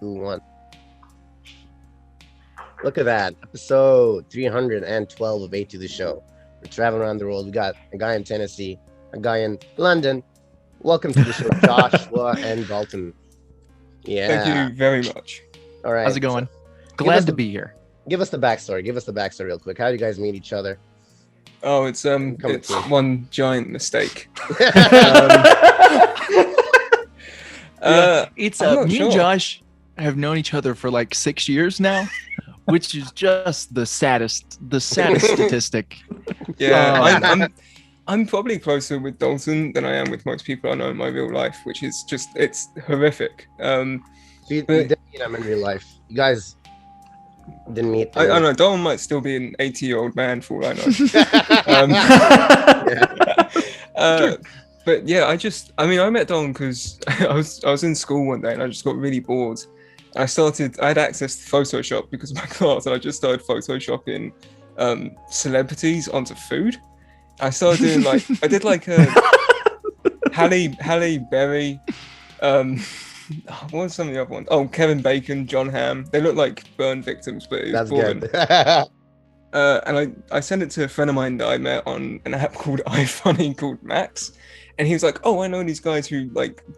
2, 1. Look at that. Episode 312 of A to the Show. We're traveling around the world. We got a guy in Tennessee, a guy in London. Welcome to the show, Joshua and Dalton. Yeah. Thank you very much. All right. How's it going? Glad to be here. Give us the backstory. Give us the backstory real quick. How did you guys meet each other? Oh, it's one giant mistake. It's me and Josh have known each other for like 6 years now, which is just the saddest statistic. Yeah, I'm probably closer with Dalton than I am with most people I know in my real life, which is just, it's horrific. You didn't meet him in real life. You guys didn't meet. I don't know. Dalton might still be an 80-year-old man for all I know. But yeah, I met Dalton because I was in school one day and I just got really bored. I had access to Photoshop because of my class, and I just started Photoshopping celebrities onto food. I started doing I did Halle Berry. What was some of the other ones? Oh, Kevin Bacon, John Hamm. They look like burn victims, but it's boring. Good. And I sent it to a friend of mine that I met on an app called iFunny called Max, and he was like, "Oh, I know these guys who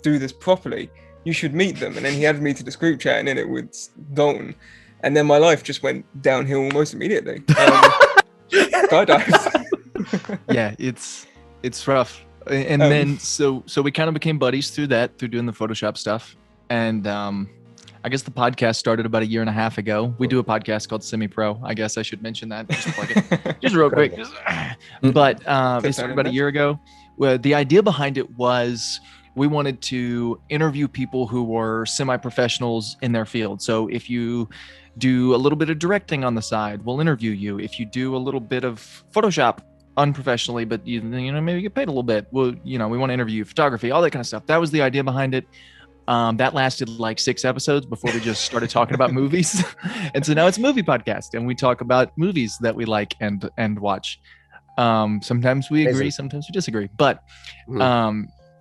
do this properly. You should meet them." And then he added me to this group chat, and in it with Dalton, and then my life just went downhill almost immediately. Skydived. Yeah, it's rough. And then so we kind of became buddies through doing the Photoshop stuff. And I guess the podcast started about 1.5 years ago. We do a podcast called Semi Pro. I guess I should mention that. Just plug it. Just real quick. But it started about 1 year ago. Well, the idea behind it was we wanted to interview people who were semi-professionals in their field. So if you do a little bit of directing on the side, we'll interview you. If you do a little bit of Photoshop unprofessionally, but you know, maybe get paid a little bit, well, you know, we want to interview you, photography, all that kind of stuff. That was the idea behind it. That lasted like 6 episodes before we just started talking about movies. And so now it's a movie podcast, and we talk about movies that we like and watch. Sometimes we agree, sometimes we disagree. But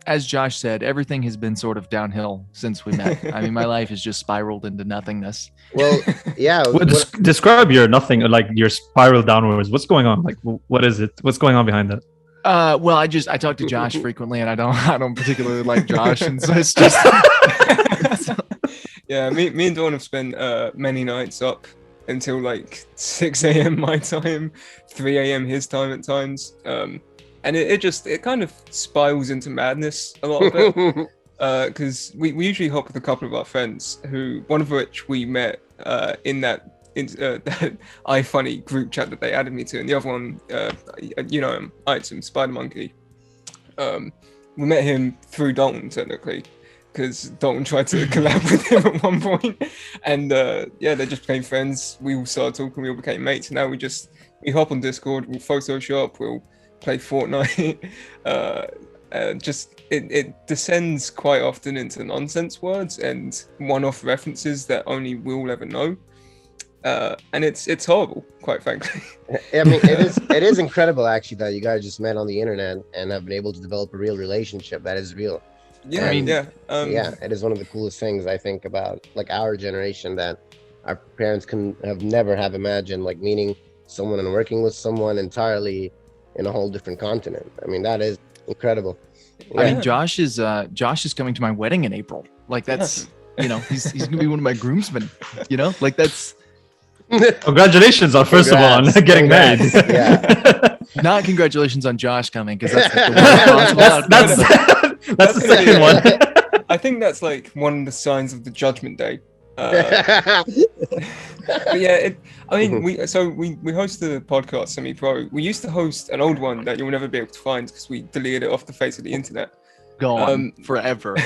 as Josh said, everything has been sort of downhill since we met. I mean, my life has just spiraled into nothingness. Well, yeah. Describe your nothing, like your spiral downwards. What's going on? Like, what is it? What's going on behind that? Well, I talk to Josh frequently, and I don't particularly like Josh, and so it's just. Yeah, me and Dawn have spent many nights up until like 6 a.m. my time, 3 a.m. his time at times. And it kind of spirals into madness a lot of it, because we usually hop with a couple of our friends, one of which we met in that iFunny group chat that they added me to, and the other one, you know him, Item Spider Monkey. We met him through Dalton technically, because Dalton tried to collab with him at one point, and they just became friends. We all started talking, we all became mates, and now we hop on Discord, we'll Photoshop, we'll play Fortnite. It descends quite often into nonsense words and one-off references that only we'll ever know, and it's horrible, quite frankly. I mean, it is incredible actually that you guys just met on the internet and have been able to develop a real relationship that is real. Yeah, it is one of the coolest things I think about like our generation, that our parents have never imagined, like meeting someone and working with someone entirely in a whole different continent. I mean, that is incredible. Yeah. I mean, Josh is coming to my wedding in April. Like that's, you know, he's gonna be one of my groomsmen. You know, like that's. Congratulations on first of all on getting married. Yeah. Not congratulations on Josh coming, because that's like the worst that's the second one. I think that's like one of the signs of the Judgment Day. But yeah, we host the podcast Semi Pro. We used to host an old one that you'll never be able to find because we deleted it off the face of the internet. Gone forever.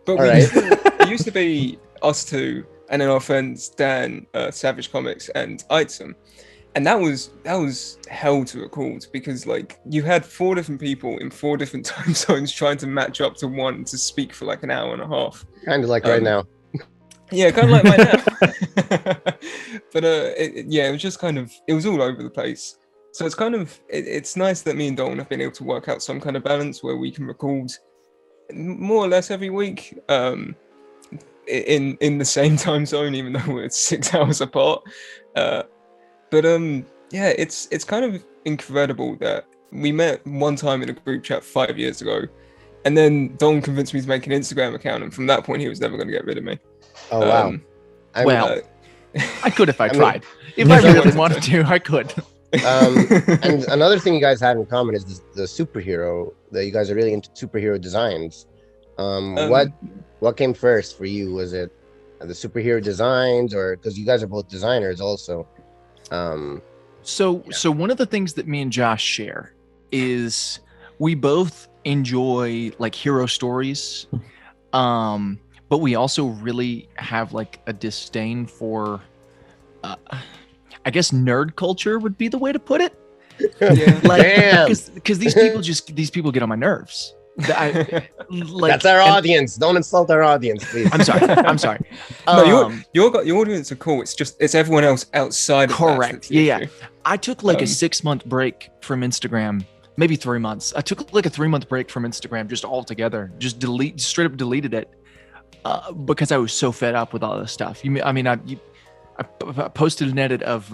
But it used to be us two, and then our friends Dan, Savage Comics, and Item. And that was hell to record, because like you had 4 different people in 4 different time zones trying to match up to one to speak for like an hour and a half. Kind of like right now. Yeah, kind of like right now. But it was just it was all over the place. So it's it's nice that me and Dalton have been able to work out some kind of balance where we can record more or less every week. in the same time zone, even though we're 6 hours apart. Yeah, it's kind of incredible that we met one time in a group chat 5 years ago, and then Don convinced me to make an Instagram account, and from that point he was never going to get rid of me. Oh wow. I could if I mean, tried. If I really wanted to, I could. And another thing you guys have in common is the superhero, that you guys are really into superhero designs. What came first for you? Was it the superhero designs, or because you guys are both designers also? So one of the things that me and Josh share is we both enjoy like hero stories, but we also really have like a disdain for, I guess nerd culture would be the way to put it. Yeah. Like, because these people get on my nerves. That's our audience. Don't insult our audience, please. I'm sorry. No, your audience are cool. It's everyone else outside of correct. That Yeah. I took like a 6-month break from Instagram, maybe 3 months. I took like a 3-month break from Instagram just altogether. Just straight up deleted it because I was so fed up with all this stuff. I posted an edit of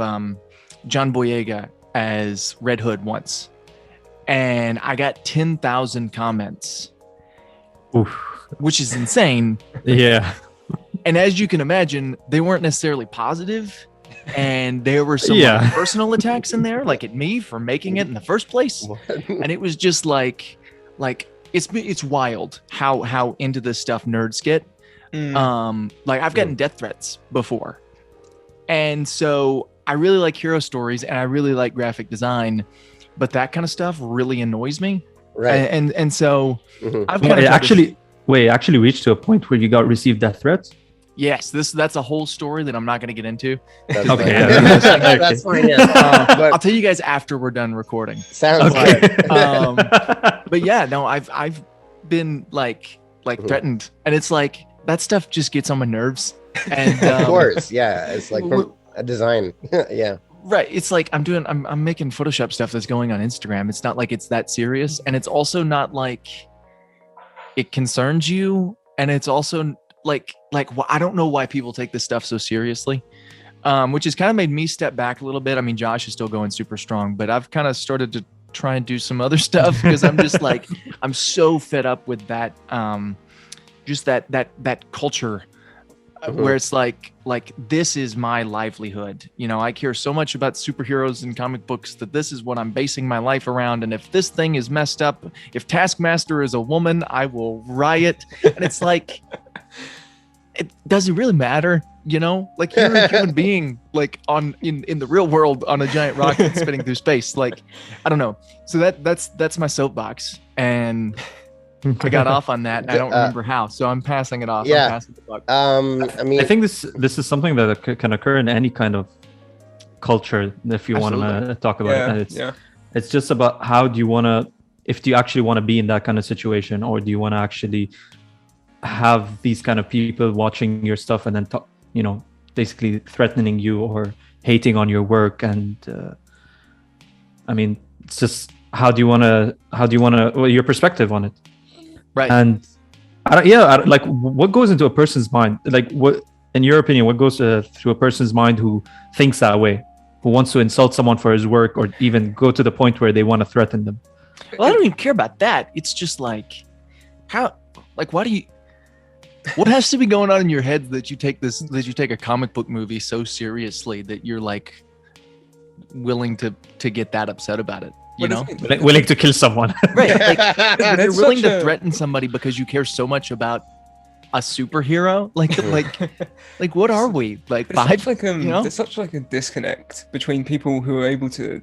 John Boyega as Red Hood once, and I got 10,000 comments. Oof. Which is insane. Yeah. And as you can imagine, they weren't necessarily positive, and there were some like, personal attacks in there, like at me for making it in the first place. And it was just like it's wild how into this stuff nerds get. Like I've gotten death threats before, and so I really like hero stories and I really like graphic design, but that kind of stuff really annoys me. Right. And so I've kind of actually reached to a point where you received death threats. Yes, that's a whole story that I'm not going to get into. That's okay. Fine. That's fine. Yeah. But I'll tell you guys after we're done recording. Sounds like. But yeah, no, I've been like threatened, and it's like that stuff just gets on my nerves. And of course, yeah, it's like from a design. Yeah. Right. It's like I'm making Photoshop stuff that's going on Instagram. It's not like it's that serious, and it's also not like it concerns you, and it's also like well, I don't know why people take this stuff so seriously, which has kind of made me step back a little bit. I mean, Josh is still going super strong, but I've kind of started to try and do some other stuff because I'm just like I'm so fed up with that, just that culture. Where it's like this is my livelihood. You know, I care so much about superheroes and comic books that this is what I'm basing my life around. And if this thing is messed up, if Taskmaster is a woman, I will riot. And it's like, it doesn't really matter, you know? Like you're a human being, like in the real world on a giant rocket spinning through space. Like, I don't know. So that's my soapbox. And I got off on that, and I don't remember how, so I'm passing it off. Yeah. I mean, I think this is something that can occur in any kind of culture, if you want to talk about it. And it's just about how do you want to, if do you actually want to be in that kind of situation, or do you want to actually have these kind of people watching your stuff and then basically threatening you or hating on your work. And I mean, it's just how do you want to your perspective on it. Right. And like what goes into a person's mind? Like what, in your opinion, what goes through a person's mind who thinks that way, who wants to insult someone for his work, or even go to the point where they want to threaten them? Well, I don't even care about that. It's just like, what has to be going on in your head that you take a comic book movie so seriously that you're like willing to get that upset about it? You know, willing to kill someone, right? Like you're willing to threaten somebody because you care so much about a superhero. Like what are we like? Five? Like there's such like a disconnect between people who are able to,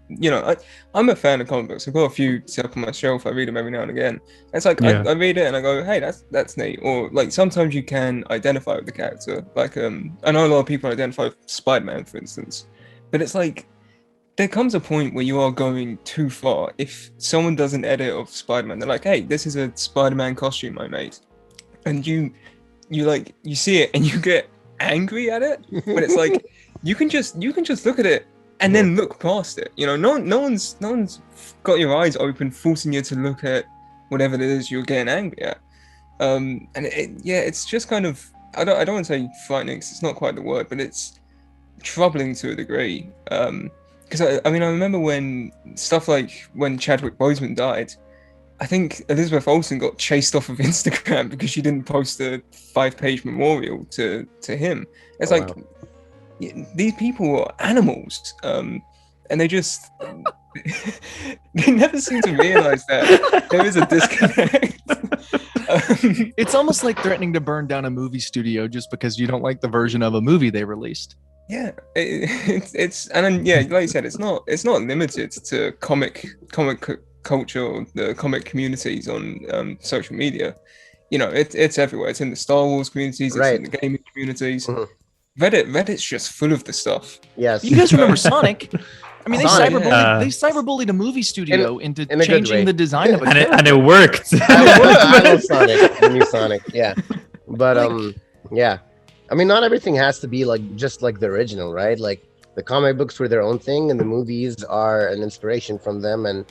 I'm a fan of comic books. I've got a few set up on my shelf. I read them every now and again. It's like I read it and I go, hey, that's neat. Or like sometimes you can identify with the character. Like I know a lot of people identify with Spider-Man, for instance, but it's like, there comes a point where you are going too far. If someone does an edit of Spider-Man, they're like, hey, this is a Spider-Man costume I made. And you see it and you get angry at it. But it's like, you can just look at it and then look past it. You know, no one's got your eyes open, forcing you to look at whatever it is you're getting angry at. And it's just kind of I don't want to say frightening, 'cause it's not quite the word, but it's troubling to a degree. Because I mean, I remember when stuff like when Chadwick Boseman died, I think Elizabeth Olsen got chased off of Instagram because she didn't post a 5-page memorial to him. It's Wow. These people are animals, and they just they never seem to realize that there is a disconnect. It's almost like threatening to burn down a movie studio just because you don't like the version of a movie they released. Yeah, it's and then like you said, it's not limited to comic culture or the comic communities on social media. It's everywhere. It's in the Star Wars communities, it's in the gaming communities. Mhm. Reddit's just full of the stuff. Yes. You guys remember Sonic? I mean, they Sonic, cyberbullied a movie studio into in a good changing way. the design of a And it worked. I love Sonic, the new Sonic. Yeah, but yeah. I mean, not everything has to be like just like the original, right? Like the comic books were their own thing, and the movies are an inspiration from them, and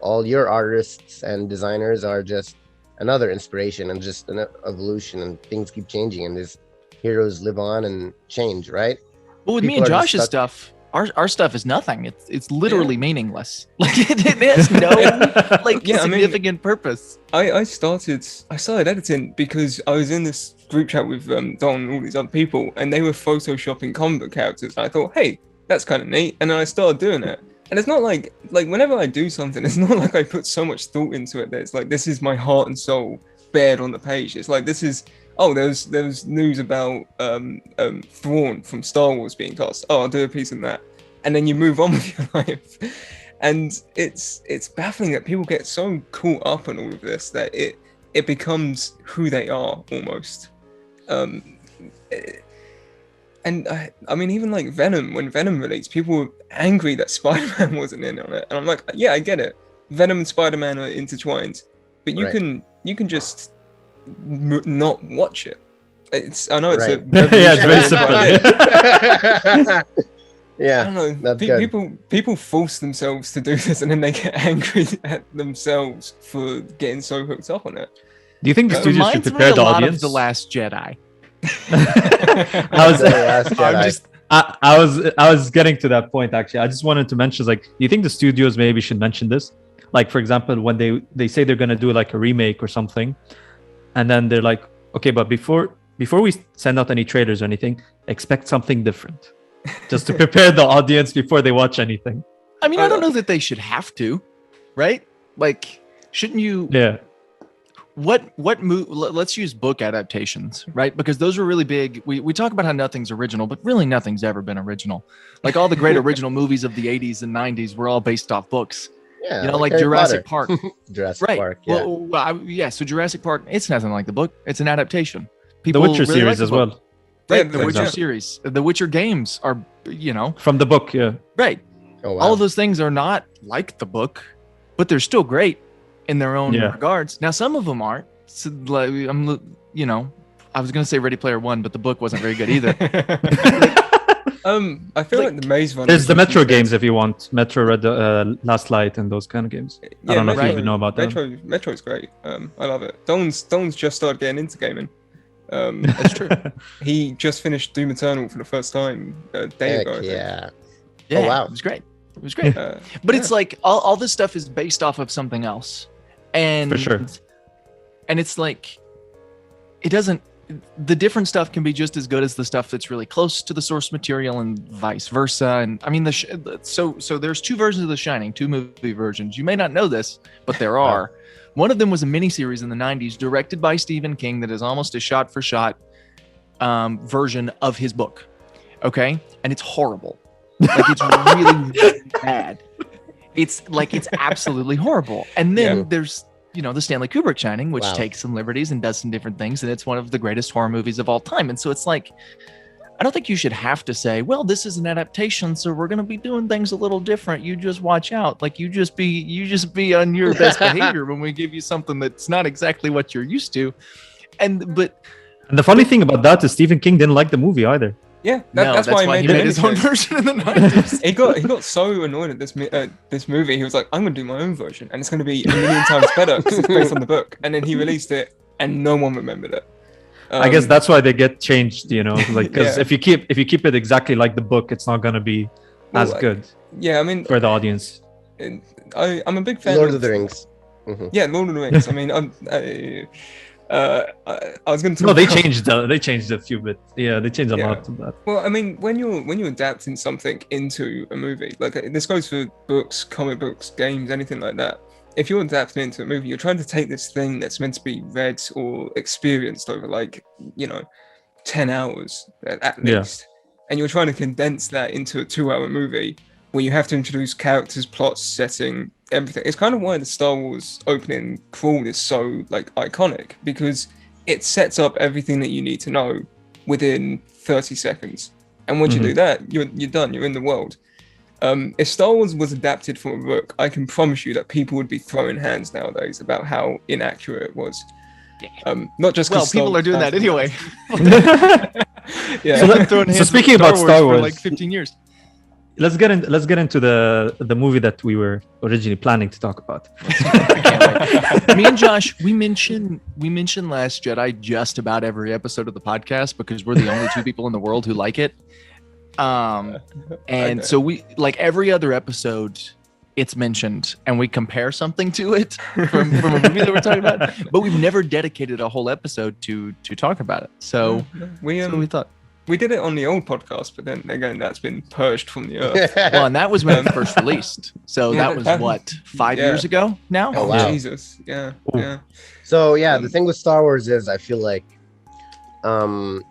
all your artists and designers are just another inspiration and just an evolution, and things keep changing, and these heroes live on and change, right? But with me People and are just Josh's stuck- stuff, our stuff is nothing. It's literally meaningless. Like it has no significant purpose. I started editing because I was in this group chat with Don and all these other people, and they were photoshopping comic book characters. I thought, hey, that's kind of neat, and then I started doing it. And it's not like whenever I do something, it's not like I put so much thought into it that it's like this is my heart and soul bared on the page. It's like this is there's news about Thrawn from Star Wars being cast. Oh, I'll do a piece on that, and then you move on with your life. And it's baffling that people get so caught up in all of this that it becomes who they are almost. And I mean, even like Venom, when Venom released, people were angry that Spider-Man wasn't in on it, and I'm like, yeah, I get it. Venom and Spider-Man are intertwined, but you can just not watch it. I know it's Right. Yeah, it's very simple. Yeah, I don't know. that's good. People force themselves to do this, and then they get angry at themselves for getting so hooked up on it. Do you think the It studios should reminds me prepare a the lot audience? of The Last Jedi. I was, The Last Jedi. I was getting to that point actually. I just wanted to mention, like, do you think the studios maybe should mention this? Like, for example, when they say they're gonna do like a remake or something, and then they're like, okay, but before we send out any trailers or anything, expect something different, just to prepare the audience before they watch anything. I mean, I don't know that they should have to, right? Like, shouldn't you? Yeah. Let's use book adaptations, right? Because those were really big. We talk about how nothing's original, but really nothing's ever been original. Like all the great original movies of the 80s and 90s were all based off books. Yeah, Like Harry Jurassic Potter. Park. Jurassic Right. Park. Yeah. Well, so Jurassic Park, it's nothing like the book. It's an adaptation. The People Witcher really like series the as book. well. Right, Yeah, the for Witcher example. series. The Witcher games are, From the book, yeah. right. Oh wow. All of those things are not like the book, but they're still great in their own Yeah. regards. Now, some of them aren't. So, like, I was gonna say Ready Player One, but the book wasn't very good either. I feel like the Maze Runner. There's the Metro games if you want. Metro Red, Last Light, and those kind of games. I don't know if you even know about them. Metro's great. I love it. Don's just started getting into gaming. That's true. He just finished Doom Eternal for the first time a day Heck ago. I think. yeah. Yeah, Oh, wow. it was great. It was great. But But it's like all this stuff is based off of something else, and For sure. And it's like it doesn't. The different stuff can be just as good as the stuff that's really close to the source material, and vice versa. And I mean, so there's two versions of The Shining, two movie versions. You may not know this, but there are. One of them was a miniseries in the 90s, directed by Stephen King, that is almost a shot-for-shot version of his book. Okay, and it's horrible. Like it's really, really bad. It's absolutely horrible. And then there's the Stanley Kubrick Shining, which takes some liberties and does some different things, and it's one of the greatest horror movies of all time. And so it's like, I don't think you should have to say, well, this is an adaptation, so we're going to be doing things a little different. You just watch out. Like you just be on your best behavior when we give you something that's not exactly what you're used to. And the funny thing about that is Stephen King didn't like the movie either. yeah, that's why he made his own version in the 90s. He got so annoyed at this movie. He was like, I'm going to do my own version, and it's going to be a million times better because it's based on the book. And then he released it, and no one remembered it. I guess that's why they get changed, like because Yeah. if you keep it exactly like the book, it's not gonna be as good. Yeah, I mean, for the audience. I'm a big fan Lord of the Rings. Mm-hmm. Yeah, Lord of the Rings. I mean, I was going to. No, they changed a few bit. Yeah, they changed a lot of that. Well, I mean, when you're adapting something into a movie, like this goes for books, comic books, games, anything like that. If you're adapting into a movie, you're trying to take this thing that's meant to be read or experienced over 10 hours at least, and you're trying to condense that into a 2-hour movie where you have to introduce characters, plots, setting, everything. It's kind of why the Star Wars opening crawl is so iconic, because it sets up everything that you need to know within 30 seconds. And once you do that, you're done. You're in the world. If Star Wars was adapted from a book, I can promise you that people would be throwing hands nowadays about how inaccurate it was. Not just because people are doing that anyway. So speaking about Star Wars for 15 years. Let's get into the movie that we were originally planning to talk about. Me and Josh, we mention Last Jedi just about every episode of the podcast because we're the only two people in the world who like it. And so we every other episode it's mentioned and we compare something to it from a movie that we're talking about, but we've never dedicated a whole episode to talk about it. So we thought. We did it on the old podcast, but then again, that's been purged from the earth. Well, and that was when it first released. So that was what, 5 years ago now? Oh, wow. Jesus. Yeah. So the thing with Star Wars is I feel like the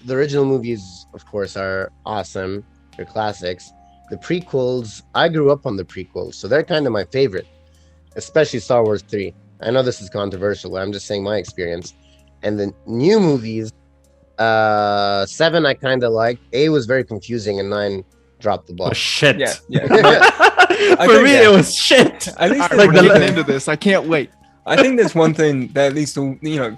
original movies, of course, are awesome. They're classics. The prequels, I grew up on the prequels, so they're kind of my favorite, especially Star Wars 3. I know this is controversial, but I'm just saying my experience. And the new movies, 7 I kind of liked. 8 was very confusing, and 9 dropped the ball. Oh, shit. Yeah. For me, it was shit. At least we're getting into this. I can't wait. I think there's one thing that at least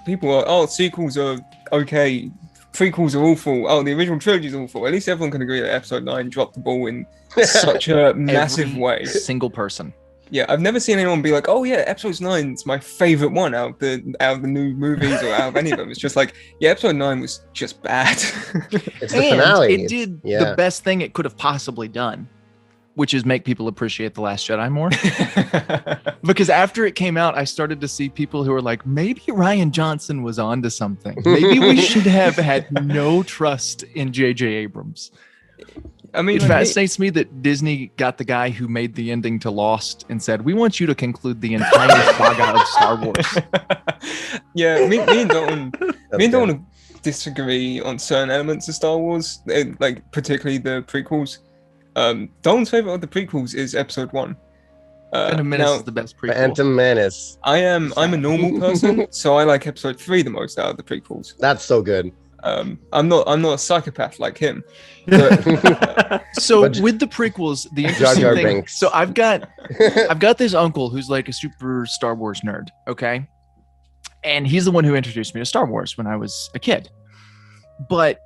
people are, sequels are okay, prequels are awful, the original trilogy is awful. At least everyone can agree that episode 9 dropped the ball in such a massive way. Single person. Yeah, I've never seen anyone be like, "Oh yeah, episode 9 is my favorite one out of the new movies or out of any of them." It's just like, yeah, episode 9 was just bad. It's the finale. It did the best thing it could have possibly done, which is make people appreciate The Last Jedi more. Because after it came out, I started to see people who were like, maybe Rian Johnson was onto something. Maybe we should have had no trust in J.J. Abrams. I mean, it fascinates me that Disney got the guy who made the ending to Lost and said, "We want you to conclude the entire saga of Star Wars." Yeah, me and Dalton disagree on certain elements of Star Wars, particularly the prequels. Dalton's favorite of the prequels is Episode 1. Phantom Menace is the best prequel. Phantom Menace. I'm a normal person, so I like Episode 3 the most out of the prequels. That's so good. I'm not a psychopath like him. So with the prequels, the interesting thing. Banks. So I've got this uncle who's like a super Star Wars nerd. Okay, and he's the one who introduced me to Star Wars when I was a kid. But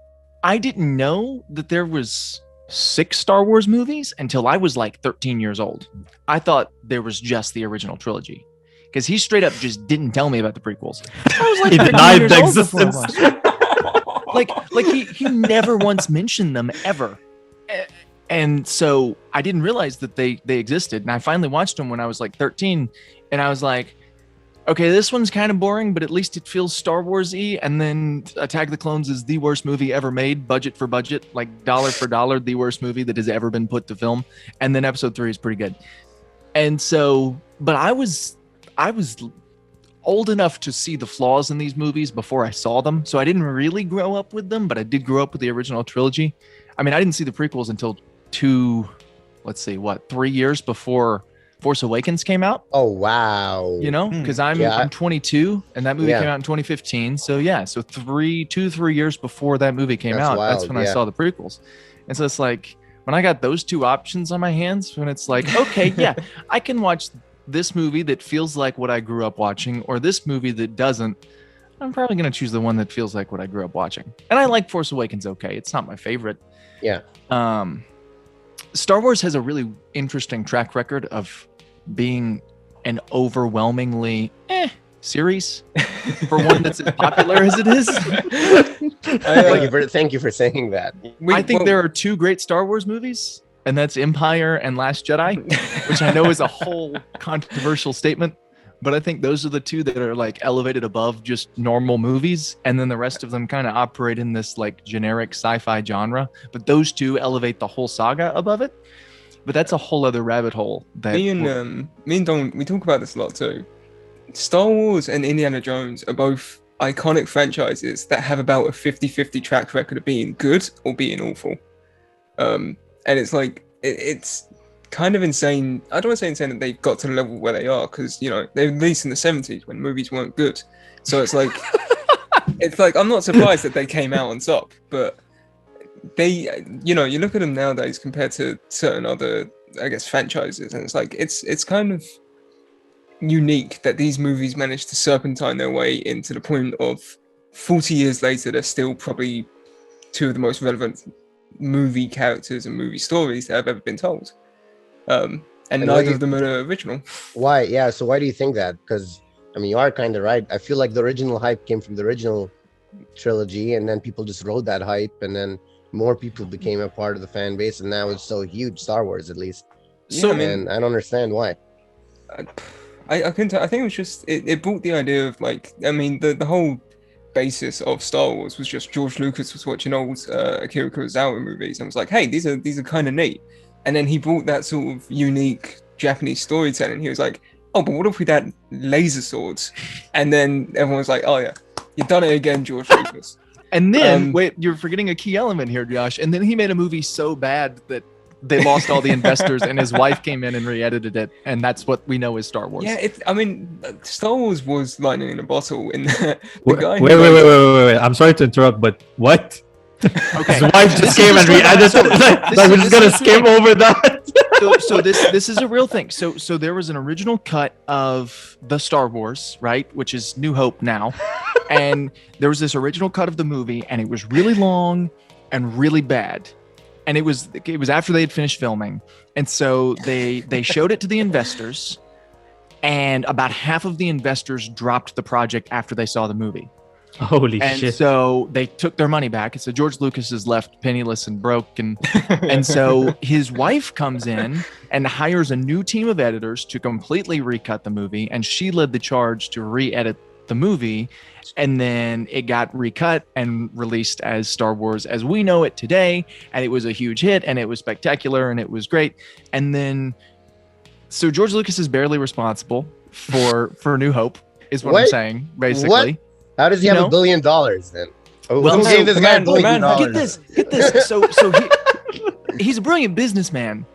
I didn't know that there was 6 Star Wars movies until I was like 13 years old. I thought there was just the original trilogy because he straight up just didn't tell me about the prequels. I was like, he denied the existence. He never once mentioned them ever. And so I didn't realize that they existed. And I finally watched them when I was like 13. And I was like, okay, this one's kind of boring, but at least it feels Star Wars-y. And then Attack of the Clones is the worst movie ever made, budget for budget, like dollar for dollar, the worst movie that has ever been put to film. And then Episode 3 is pretty good. And so, but I was old enough to see the flaws in these movies before I saw them. So I didn't really grow up with them, but I did grow up with the original trilogy. I mean, I didn't see the prequels until 3 years before Force Awakens came out. Oh, wow. Because I'm 22 and that movie came out in 2015. So 3 years before that movie came out, that's when I saw the prequels. And so it's like, when I got those two options on my hands, when it's like, okay, I can watch this movie that feels like what I grew up watching, or this movie that doesn't, I'm probably going to choose the one that feels like what I grew up watching. And I like Force Awakens okay. It's not my favorite. Yeah. Star Wars has a really interesting track record of being an overwhelmingly series for one that's as popular as it is. Thank you for saying that. I think there are two great Star Wars movies, and that's Empire and Last Jedi, which I know is a whole controversial statement, but I think those are the two that are like elevated above just normal movies, and then the rest of them kind of operate in this like generic sci-fi genre, but those two elevate the whole saga above it. But that's a whole other rabbit hole. Me and Don, we talk about this a lot too. Star Wars and Indiana Jones are both iconic franchises that have about a 50-50 track record of being good or being awful. And it's like, it's kind of insane. I don't want to say insane that they've got to the level where they are, because, you know, they were released in the 70s when movies weren't good. So it's like, I'm not surprised that they came out on top, but they, you know, you look at them nowadays compared to certain other, I guess, franchises, and it's like, it's kind of unique that these movies managed to serpentine their way into the point of 40 years later, they're still probably two of the most relevant movie characters and movie stories that have ever been told. And neither of them are original. Why? Yeah. So why do you think that? Because, I mean, you are kind of right. I feel like the original hype came from the original trilogy, and then people just rode that hype, and then more people became a part of the fan base, and now it's so huge, Star Wars at least. So, and I don't understand why. I couldn't tell. I think it was just, it brought the idea of, like, I mean, the whole basis of Star Wars was just George Lucas was watching old Akira Kurosawa movies and was like, hey, these are kind of neat. And then he brought that sort of unique Japanese storytelling. He was like, oh, but what if we had laser swords? And then everyone was like, oh yeah, you've done it again, George Lucas. And then, wait, you're forgetting a key element here, Josh. And then he made a movie so bad that they lost all the investors, and his wife came in and re-edited it, and that's what we know as Star Wars. Yeah, I mean, Star Wars was lightning in a bottle. In the guy wait. I'm sorry to interrupt, but what? Okay. His wife just came and re-edited it. Like, we're just gonna skim over that. So this is a real thing. So there was an original cut of the Star Wars, right, which is New Hope now, and there was this original cut of the movie, and it was really long and really bad. And it was after they had finished filming, and so they showed it to the investors, and about half of the investors dropped the project after they saw the movie. Holy and shit! So they took their money back, and so George Lucas is left penniless and broke, and so his wife comes in and hires a new team of editors to completely recut the movie, and she led the charge to re-edit the movie, and then it got recut and released as Star Wars as we know it today, and it was a huge hit, and it was spectacular, and it was great. And then, so George Lucas is barely responsible for New Hope, is what I'm saying, basically. What? How does he have $1 billion then? Well, who gave this guy $1 billion? Get this. So he's a brilliant businessman,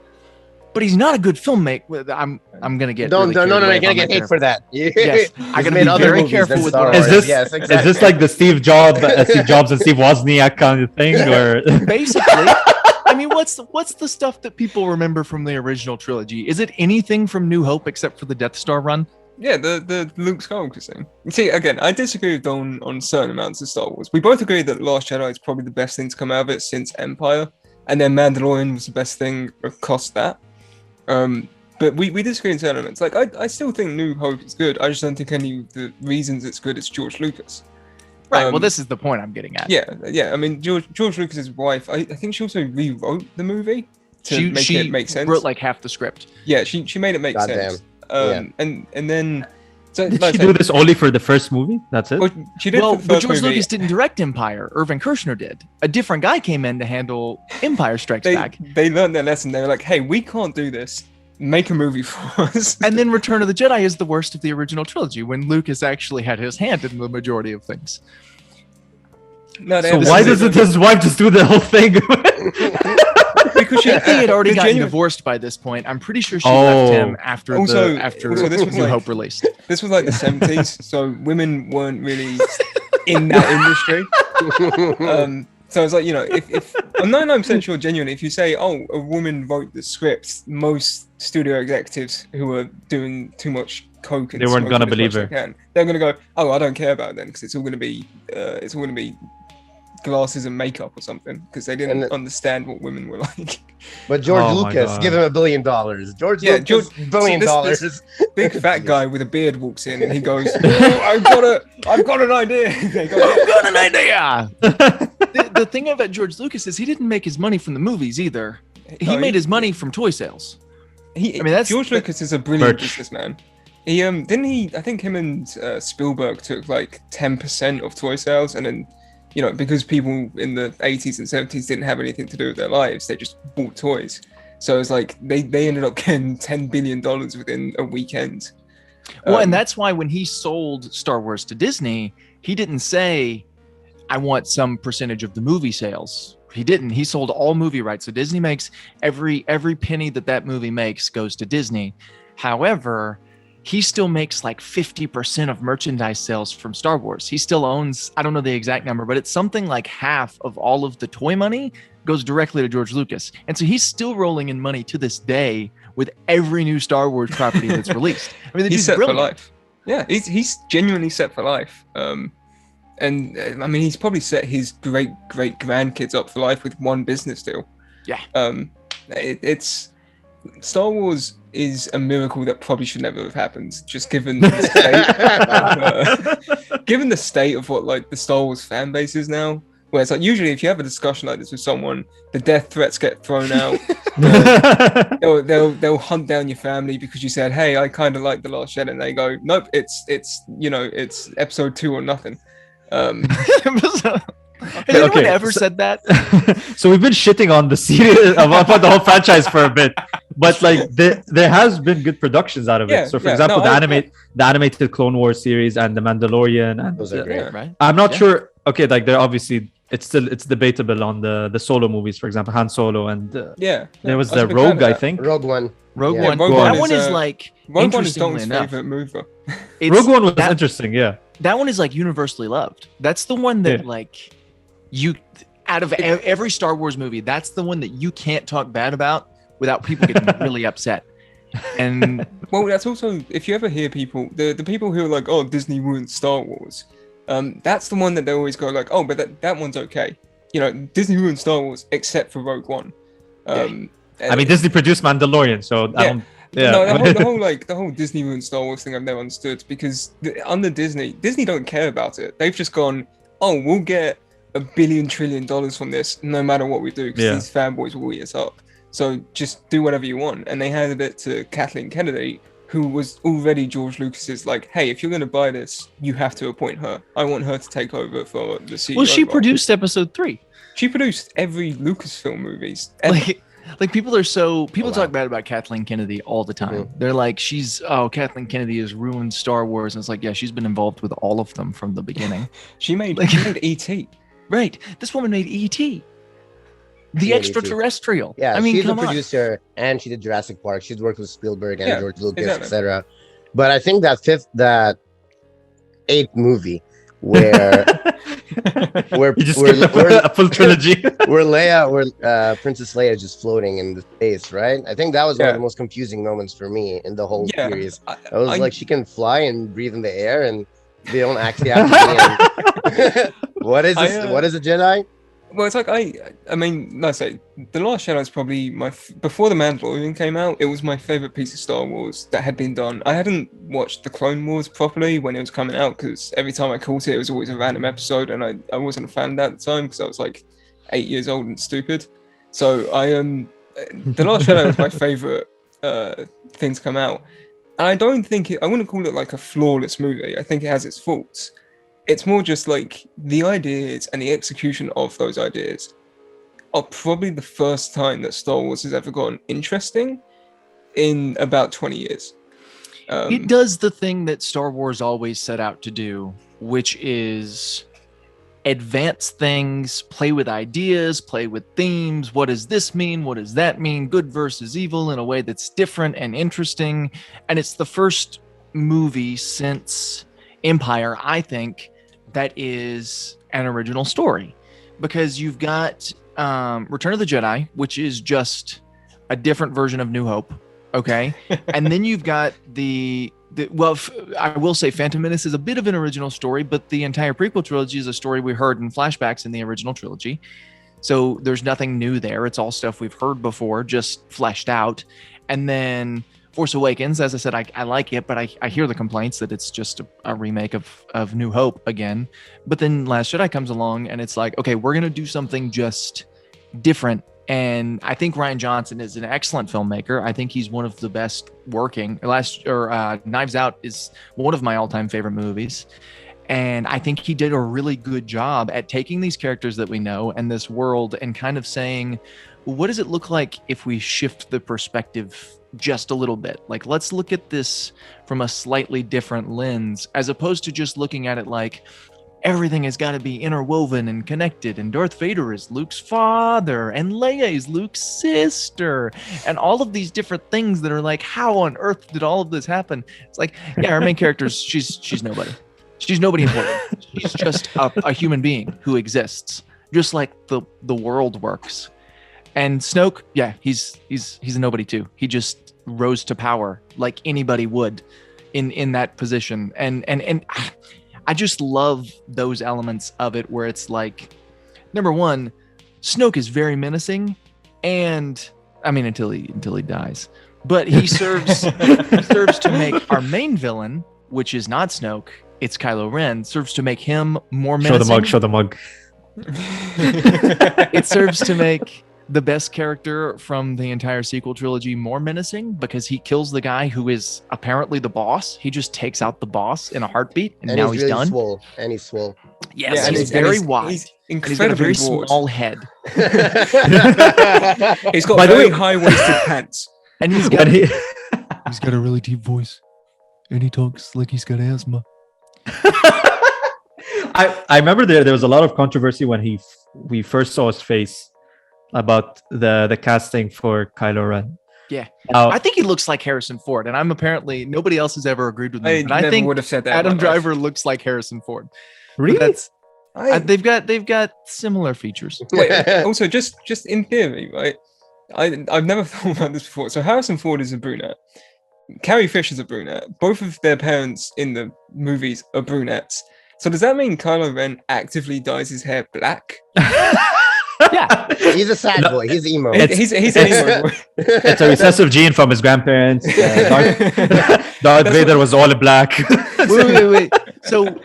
but he's not a good filmmaker. I'm gonna get no, you're gonna get hate for that. Yes, I gotta be very careful with what is this. Yes, exactly. Is this like the Steve Jobs and Steve Wozniak kind of thing, or basically? I mean, what's the stuff that people remember from the original trilogy? Is it anything from New Hope except for the Death Star run? Yeah, the Luke Skywalker thing. See, again, I disagree with Don on certain amounts of Star Wars. We both agree that Last Jedi is probably the best thing to come out of it since Empire, and then Mandalorian was the best thing across that. But we disagree in certain elements. Like, I still think New Hope is good. I just don't think any of the reasons it's good is George Lucas. Right. Well, this is the point I'm getting at. Yeah. I mean, George Lucas's wife. I think she also rewrote the movie to make it make sense. Wrote like half the script. Yeah, she made it make sense. And then. So, did she do this only for the first movie? That's it? Well, she did. But George Lucas didn't direct Empire. Irvin Kershner did. A different guy came in to handle Empire Strikes Back. They learned their lesson. They were like, hey, we can't do this. Make a movie for us. And then Return of the Jedi is the worst of the original trilogy, when Lucas actually had his hand in the majority of things. No, so why doesn't his wife just do the whole thing? Because he had already gotten divorced by this point. I'm pretty sure she left him after this was New Hope released. This was like the 70s, so women weren't really in that industry. So I was like, if I'm 99% sure genuinely, if you say, oh, a woman wrote the script, most studio executives who are doing too much coke and they weren't gonna believe her. They're gonna go, oh, I don't care about it then, because it's all gonna be glasses and makeup or something because they didn't understand what women were like. But George Lucas, give him $1 billion. George Lucas, $1 billion. This big fat guy with a beard walks in and he goes, oh, I've got an idea. I've got an idea. The thing about George Lucas is he didn't make his money from the movies either. He made his money from toy sales. George Lucas is a brilliant businessman. He didn't he? I think him and Spielberg took like 10% of toy sales, and then because people in the 80s and 70s didn't have anything to do with their lives, they just bought toys. So it's like they ended up getting $10 billion within a weekend. Well, and that's why when he sold Star Wars to Disney, he didn't say, "I want some percentage of the movie sales." He didn't. He sold all movie rights. So Disney makes every penny that movie makes goes to Disney. However, he still makes like 50% of merchandise sales from Star Wars. He still owns, I don't know the exact number, but it's something like half of all of the toy money goes directly to George Lucas. And so he's still rolling in money to this day with every new Star Wars property that's released. I mean, he's set for life. Yeah, he's genuinely set for life. And I mean, he's probably set his great grandkids up for life with one business deal. Yeah. It's Star Wars is a miracle that probably should never have happened, just given the state of what like the Star Wars fan base is now. Where it's like usually if you have a discussion like this with someone, the death threats get thrown out. They'll hunt down your family because you said, "Hey, I kind of like The Last Jedi," and they go, "Nope, it's episode 2 or nothing." Has anyone ever said that? So we've been shitting on the series about the whole franchise for a bit, but like there has been good productions out of it. So for example, the animated Clone Wars series and the Mandalorian, and those are great, right? I'm not sure. Okay, like they're obviously it's debatable on the Solo movies, for example, Han Solo and there was the Rogue, I think. Rogue One. Rogue One. Rogue that one is like Rogue One is Dalton's enough. favorite movie. Rogue One was interesting, yeah. That one is like universally loved. That's the one that like you out of every Star Wars movie, that's the one that you can't talk bad about without people getting really upset. And well, that's also if you ever hear people, the people who are like, "Oh, Disney ruined Star Wars," that's the one that they always go like, "Oh, but that one's okay." Disney ruined Star Wars except for Rogue One. I mean, Disney produced Mandalorian, so I don't. Yeah. No, the whole Disney ruined Star Wars thing I've never understood because under Disney don't care about it. They've just gone, "Oh, we'll get $1 billion trillion from this no matter what we do because these fanboys will eat us up. So just do whatever you want." And they handed it to Kathleen Kennedy, who was already George Lucas's like, "Hey, if you're going to buy this, you have to appoint her. I want her to take over for the CEO." Well, she produced Episode 3. She produced every Lucasfilm movies. Like people talk bad about Kathleen Kennedy all the time. Mm-hmm. They're like, Kathleen Kennedy has ruined Star Wars. And it's like, yeah, she's been involved with all of them from the beginning. She made E.T. Right. This woman made E.T. The extraterrestrial. E.T. Yeah, I mean, she's a producer and she did Jurassic Park. She's worked with Spielberg and George Lucas, etc. But I think that 8th movie where you just skipped a full trilogy where Princess Leia is just floating in the space, right? I think that was one of the most confusing moments for me in the whole series. I was like, she can fly and breathe in the air, and they don't actually have to be What is this? What is a Jedi? Well, it's like I mean, let's say The Last Jedi is probably before The Mandalorian came out. It was my favorite piece of Star Wars that had been done. I hadn't watched the Clone Wars properly when it was coming out because every time I caught it, it was always a random episode, and I wasn't a fan of that at the time because I was like 8 years old and stupid. So The Last Jedi was my favorite thing to come out, and I don't think I wouldn't call it like a flawless movie. I think it has its faults. It's more just like the ideas and the execution of those ideas are probably the first time that Star Wars has ever gotten interesting in about 20 years. It does the thing that Star Wars always set out to do, which is advance things, play with ideas, play with themes. What does this mean? What does that mean? Good versus evil in a way that's different and interesting. And it's the first movie since Empire, I think, that is an original story, because you've got Return of the Jedi, which is just a different version of New Hope, okay? And then you've got the I will say Phantom Menace is a bit of an original story, but the entire prequel trilogy is a story we heard in flashbacks in the original trilogy. So there's nothing new there. It's all stuff we've heard before, just fleshed out. And then Force Awakens, as I said, I like it, but I hear the complaints that it's just a remake of New Hope again. But then Last Jedi comes along and it's like, okay, we're going to do something just different. And I think Rian Johnson is an excellent filmmaker. I think he's one of the best working. Knives Out is one of my all-time favorite movies. And I think he did a really good job at taking these characters that we know and this world and kind of saying, what does it look like if we shift the perspective just a little bit? Like, let's look at this from a slightly different lens, as opposed to just looking at it like everything has got to be interwoven and connected. And Darth Vader is Luke's father and Leia is Luke's sister. And all of these different things that are like, how on earth did all of this happen? It's like, yeah, our main character's, she's nobody. She's nobody important. She's just a human being who exists, just like the world works. And Snoke, yeah, he's a nobody too. He just rose to power like anybody would in that position. And I just love those elements of it where it's like, number one, Snoke is very menacing, and I mean until he dies, but he serves to make our main villain, which is not Snoke. It's Kylo Ren, serves to make him more menacing. Show the mug. It serves to make the best character from the entire sequel trilogy more menacing because he kills the guy who is apparently the boss. He just takes out the boss in a heartbeat, and now he's really done. Swole. And he's swole. Yes, yeah, he's very wide. He's got a very broad. small head. He's got very high-waisted pants. And he's got a really deep voice. And he talks like he's got asthma. I remember there was a lot of controversy when we first saw his face about the casting for Kylo Ren. Yeah, I think he looks like Harrison Ford, and nobody else has ever agreed with me. But I think would have said that Adam Driver looks like Harrison Ford. Really? They've got similar features. Wait, also, just in theory, right? I've never thought about this before. So Harrison Ford is a brunette. Carrie Fisher's a brunette. Both of their parents in the movies are brunettes. So does that mean Kylo Ren actively dyes his hair black? Yeah. He's a sad boy. He's emo. He's an emo boy. It's a recessive gene from his grandparents. Darth Vader was all black. Wait. So,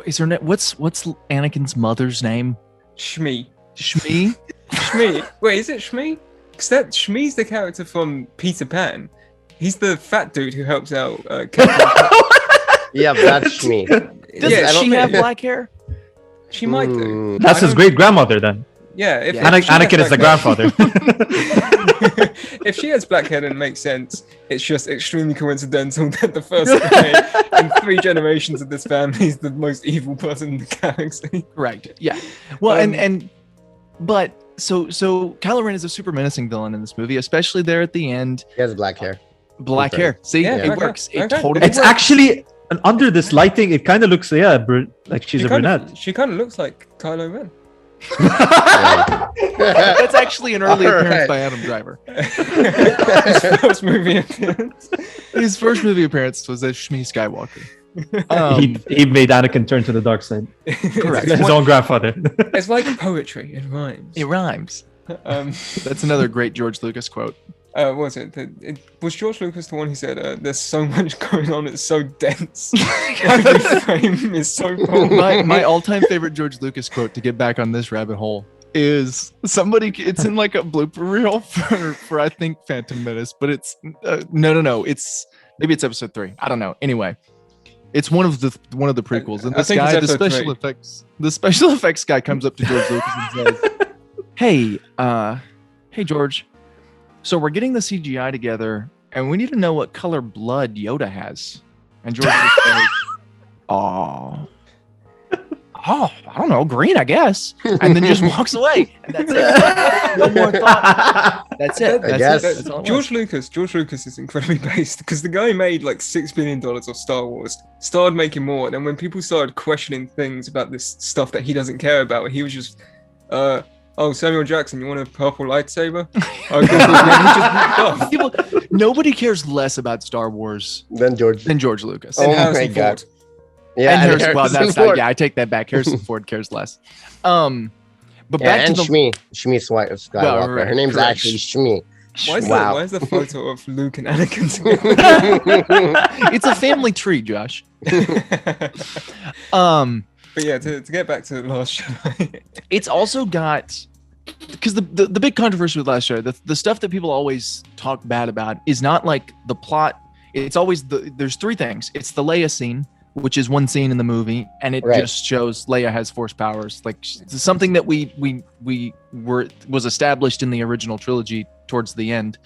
is her name? What's Anakin's mother's name? Shmi. Shmi? Shmi. Wait, is it Shmi? Because Shmi's the character from Peter Pan. He's the fat dude who helps out Captain. Yeah, that's Shmi. Does she have black hair? She might do. That's his great grandmother then. Yeah, if Anakin is the grandfather. If she has black hair, then it makes sense. It's just extremely coincidental that the first guy in 3 generations of this family is the most evil person in the galaxy. Right. Yeah. Well, but so Kylo Ren is a super menacing villain in this movie, especially there at the end. He has black hair. Black hair. See, yeah, it works. It okay. totally It's works. actually under this lighting, it kind of looks like she's a brunette. She kind of looks like Kylo Ren. That's actually an early appearance by Adam Driver. His first movie appearance. His first movie appearance was as Shmi Skywalker. He made Anakin turn to the dark side. Correct. His own grandfather. It's like poetry. It rhymes. It rhymes. That's another great George Lucas quote. Was was George Lucas the one who said, "There's so much going on, it's so dense. Every frame is so bold." My all-time favorite George Lucas quote, to get back on this rabbit hole, is it's in like a blooper reel for I think Phantom Menace, but it's no, it's maybe it's episode 3. I don't know. Anyway, it's one of the prequels, and this guy, the special effects guy, comes up to George Lucas and says, "Hey, George. So we're getting the CGI together, and we need to know what color blood Yoda has." And George just says, "Oh, I don't know, green, I guess." And then just walks away. And that's it. No more thought. That's it. That's all. George Lucas is incredibly based because the guy made like $6 billion of Star Wars, started making more, and then when people started questioning things about this stuff that he doesn't care about, he was just, "Oh, Samuel Jackson, you want a purple lightsaber?" Nobody cares less about Star Wars than George Lucas. And Harrison Ford. Yeah, and Harrison Ford. I take that back. Harrison Ford cares less. But back to Shmi Skywalker. Well, right, Her name's correct. actually Shmi. Why is the photo of Luke and Anakin together? It's a family tree, Josh. But yeah, to get back to Last Jedi, it's also got, because the big controversy with Last Jedi, the stuff that people always talk bad about is not like the plot. It's always there's three things. It's the Leia scene, which is one scene in the movie, and it just shows Leia has force powers, like something that was established in the original trilogy towards the end.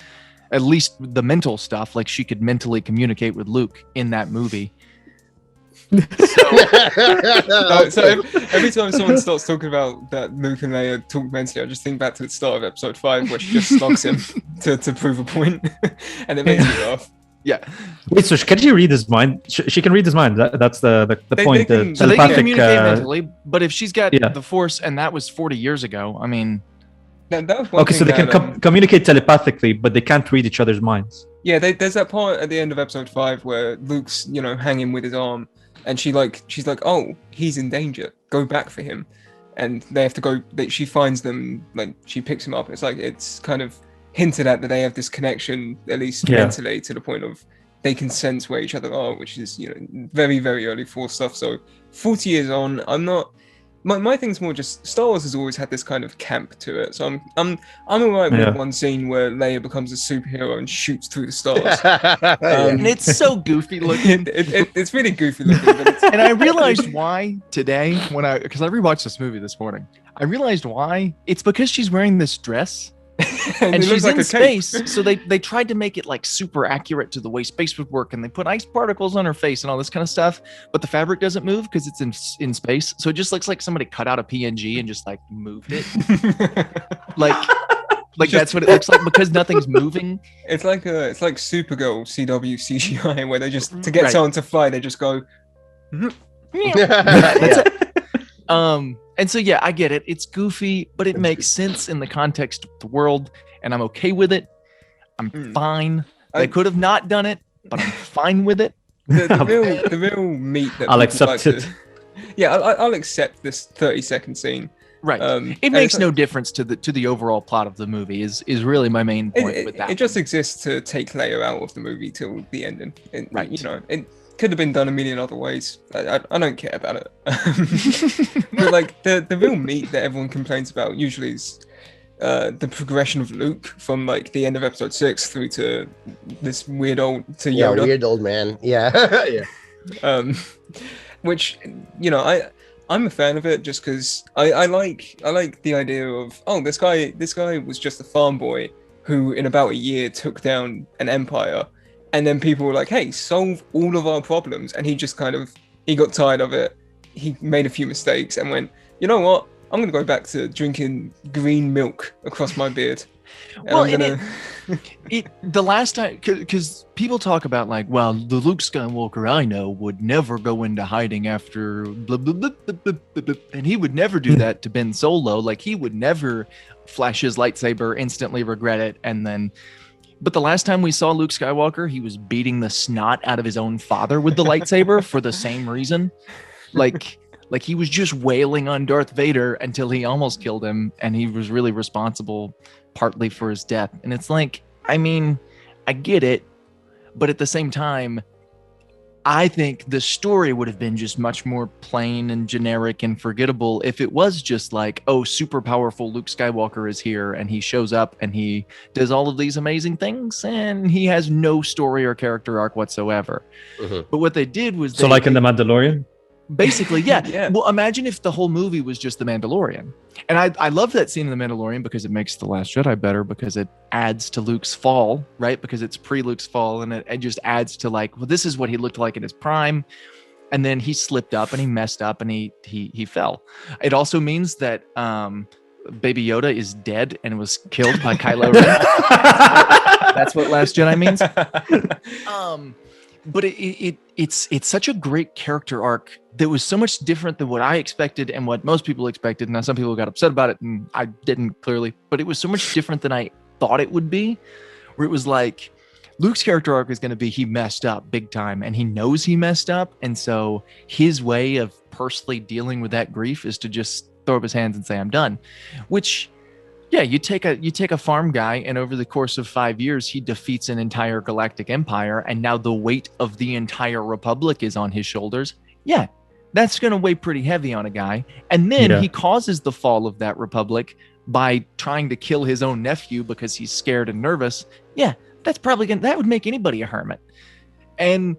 At least the mental stuff, like she could mentally communicate with Luke in that movie. So every time someone starts talking about that Luke and Leia talk mentally, I just think back to the start of episode 5 where she just slugs him to prove a point, and it makes me laugh. Yeah. Wait, so can she read his mind? She can read his mind. That's the point. So they can communicate mentally, but if she's got the Force, and that was 40 years ago, I mean... That was one okay, so they can communicate telepathically, but they can't read each other's minds. Yeah, there's that part at the end of episode 5 where Luke's, hanging with his arm, and she's like, oh, he's in danger. Go back for him. And they have to go, she finds them, like, she picks him up. It's kind of hinted at that they have this connection, at least mentally, to the point of they can sense where each other are, which is, very, very early Force stuff. So 40 years on, I'm not... My thing's more just Star Wars has always had this kind of camp to it, so I'm alright with one scene where Leia becomes a superhero and shoots through the stars. And it's so goofy looking. It's really goofy looking. But and I realized why today because I rewatched this movie this morning. I realized why. It's because she's wearing this dress. And she's in space, so they tried to make it like super accurate to the way space would work, and they put ice particles on her face and all this kind of stuff, but the fabric doesn't move because it's in space, so it just looks like somebody cut out a PNG and just like moved it. like that's what it looks like because nothing's moving. It's like Supergirl CW CGI where they just to get someone to fly, they just go. That's it. And so, yeah, I get it. It's goofy, but it makes sense in the context of the world, and I'm okay with it. I'm fine. They could have not done it, but I'm fine with it. The real meat that I'll accept it. I'll accept this 30-second scene. Right. It makes no difference to the overall plot of the movie. Is really my main point with that. It just exists to take Leia out of the movie till the ending. Right. It could have been done a million other ways. I don't care about it. But like the real meat that everyone complains about usually is the progression of Luke from like the end of episode 6 through to this weird old Yoda. Yeah, weird old man. Yeah. Yeah. Which I'm a fan of it just because I like the idea of this guy was just a farm boy who in about a year took down an empire. And then people were like, hey, solve all of our problems. And he just he got tired of it. He made a few mistakes and went, you know what? I'm going to go back to drinking green milk across my beard. Well, the last time, because people talk about like, well, the Luke Skywalker I know would never go into hiding after blah, blah, blah, blah, blah, blah, blah. And he would never do that to Ben Solo. Like he would never flash his lightsaber, instantly regret it, and then... But the last time we saw Luke Skywalker, he was beating the snot out of his own father with the lightsaber for the same reason. Like he was just wailing on Darth Vader until he almost killed him, and he was really responsible partly for his death. And it's like, I mean, I get it, but at the same time, I think the story would have been just much more plain and generic and forgettable if it was just like, oh, super powerful Luke Skywalker is here and he shows up and he does all of these amazing things and he has no story or character arc whatsoever. Mm-hmm. But what they did was in The Mandalorian? Basically, yeah. Well, imagine if the whole movie was just The Mandalorian. And I love that scene in The Mandalorian because it makes The Last Jedi better because it adds to Luke's fall, right? Because it's pre-Luke's fall, and it just adds to like, well, this is what he looked like in his prime. And then he slipped up and he messed up and he fell. It also means that Baby Yoda is dead and was killed by Kylo Ren. That's what Last Jedi means. but it's such a great character arc that was so much different than what I expected and what most people expected. Now, some people got upset about it, and I didn't, clearly, but it was so much different than I thought it would be, where it was like Luke's character arc is going to be he messed up big time, and he knows he messed up, and so his way of personally dealing with that grief is to just throw up his hands and say, I'm done. Which, yeah, you take a farm guy, and over the course of 5 years, he defeats an entire galactic empire, and now the weight of the entire Republic is on his shoulders. Yeah, that's going to weigh pretty heavy on a guy. And then he causes the fall of that Republic by trying to kill his own nephew because he's scared and nervous. Yeah, that would make anybody a hermit. And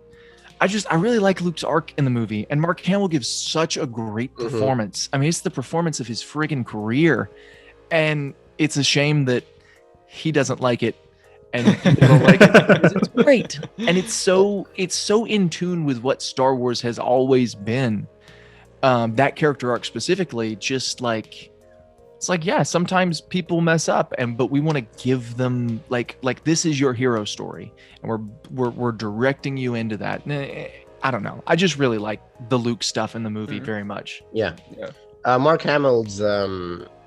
I really like Luke's arc in the movie, and Mark Hamill gives such a great performance. I mean, it's the performance of his friggin' career. And it's a shame that he doesn't like it and people don't like it because it's great. And it's so in tune with what Star Wars has always been. That character arc specifically, just like, it's like, yeah, sometimes people mess up, but we want to give them like this is your hero story, and we're directing you into that. I don't know. I just really like the Luke stuff in the movie very much. Yeah. Mark Hamill's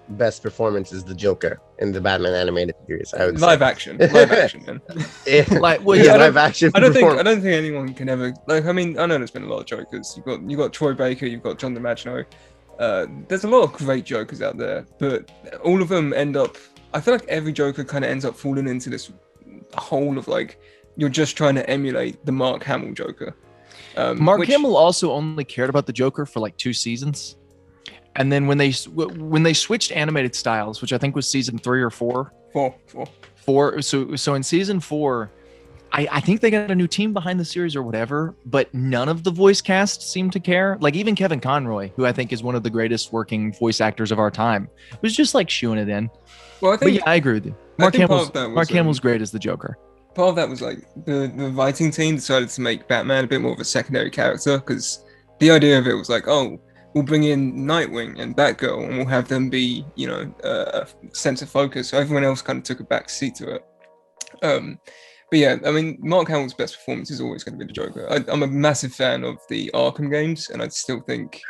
best performance is the Joker in the Batman animated series. I would live say. action, man. Live action. I don't think anyone can ever like. I mean, I know there's been a lot of Jokers. You got Troy Baker, you've got John DiMaggio. There's a lot of great Jokers out there, but all of them end up. I feel like every Joker kind of ends up falling into this hole of like you're just trying to emulate the Mark Hamill Joker. Mark Hamill also only cared about the Joker for like 2 seasons. And then when they switched animated styles, which I think was season 3 or 4. 4. So in season 4, I think they got a new team behind the series or whatever, but none of the voice cast seemed to care. Like even Kevin Conroy, who I think is one of the greatest working voice actors of our time, was just like shooing it in. Well, I agree with you. Mark Hamill's great as the Joker. Part of that was like the writing team decided to make Batman a bit more of a secondary character, because the idea of it was like, oh, we'll bring in Nightwing and Batgirl, and we'll have them be, a sense of focus. So everyone else kind of took a back seat to it. But yeah, I mean, Mark Hamill's best performance is always going to be the Joker. I'm a massive fan of the Arkham games, and I still think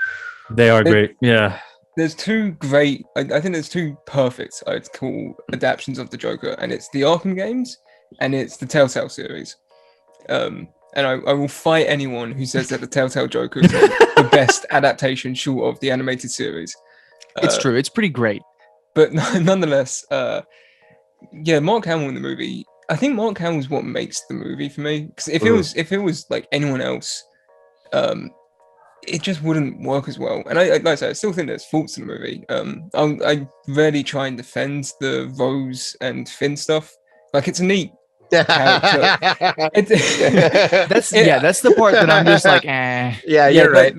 they are great. Yeah. There's 2 great, I think there's 2 perfect, I'd call, adaptations of the Joker, and it's the Arkham games, and it's the Telltale series. And I will fight anyone who says that the Telltale Joker is the best adaptation short of the animated series. It's true. It's pretty great. But nonetheless, Mark Hamill in the movie, I think Mark Hamill is what makes the movie for me. Because if it was like anyone else, it just wouldn't work as well. And like I said, I still think there's faults in the movie. I rarely try and defend the Rose and Finn stuff. Like, it's a neat that's the part that I'm just like, eh. Yeah, you're right.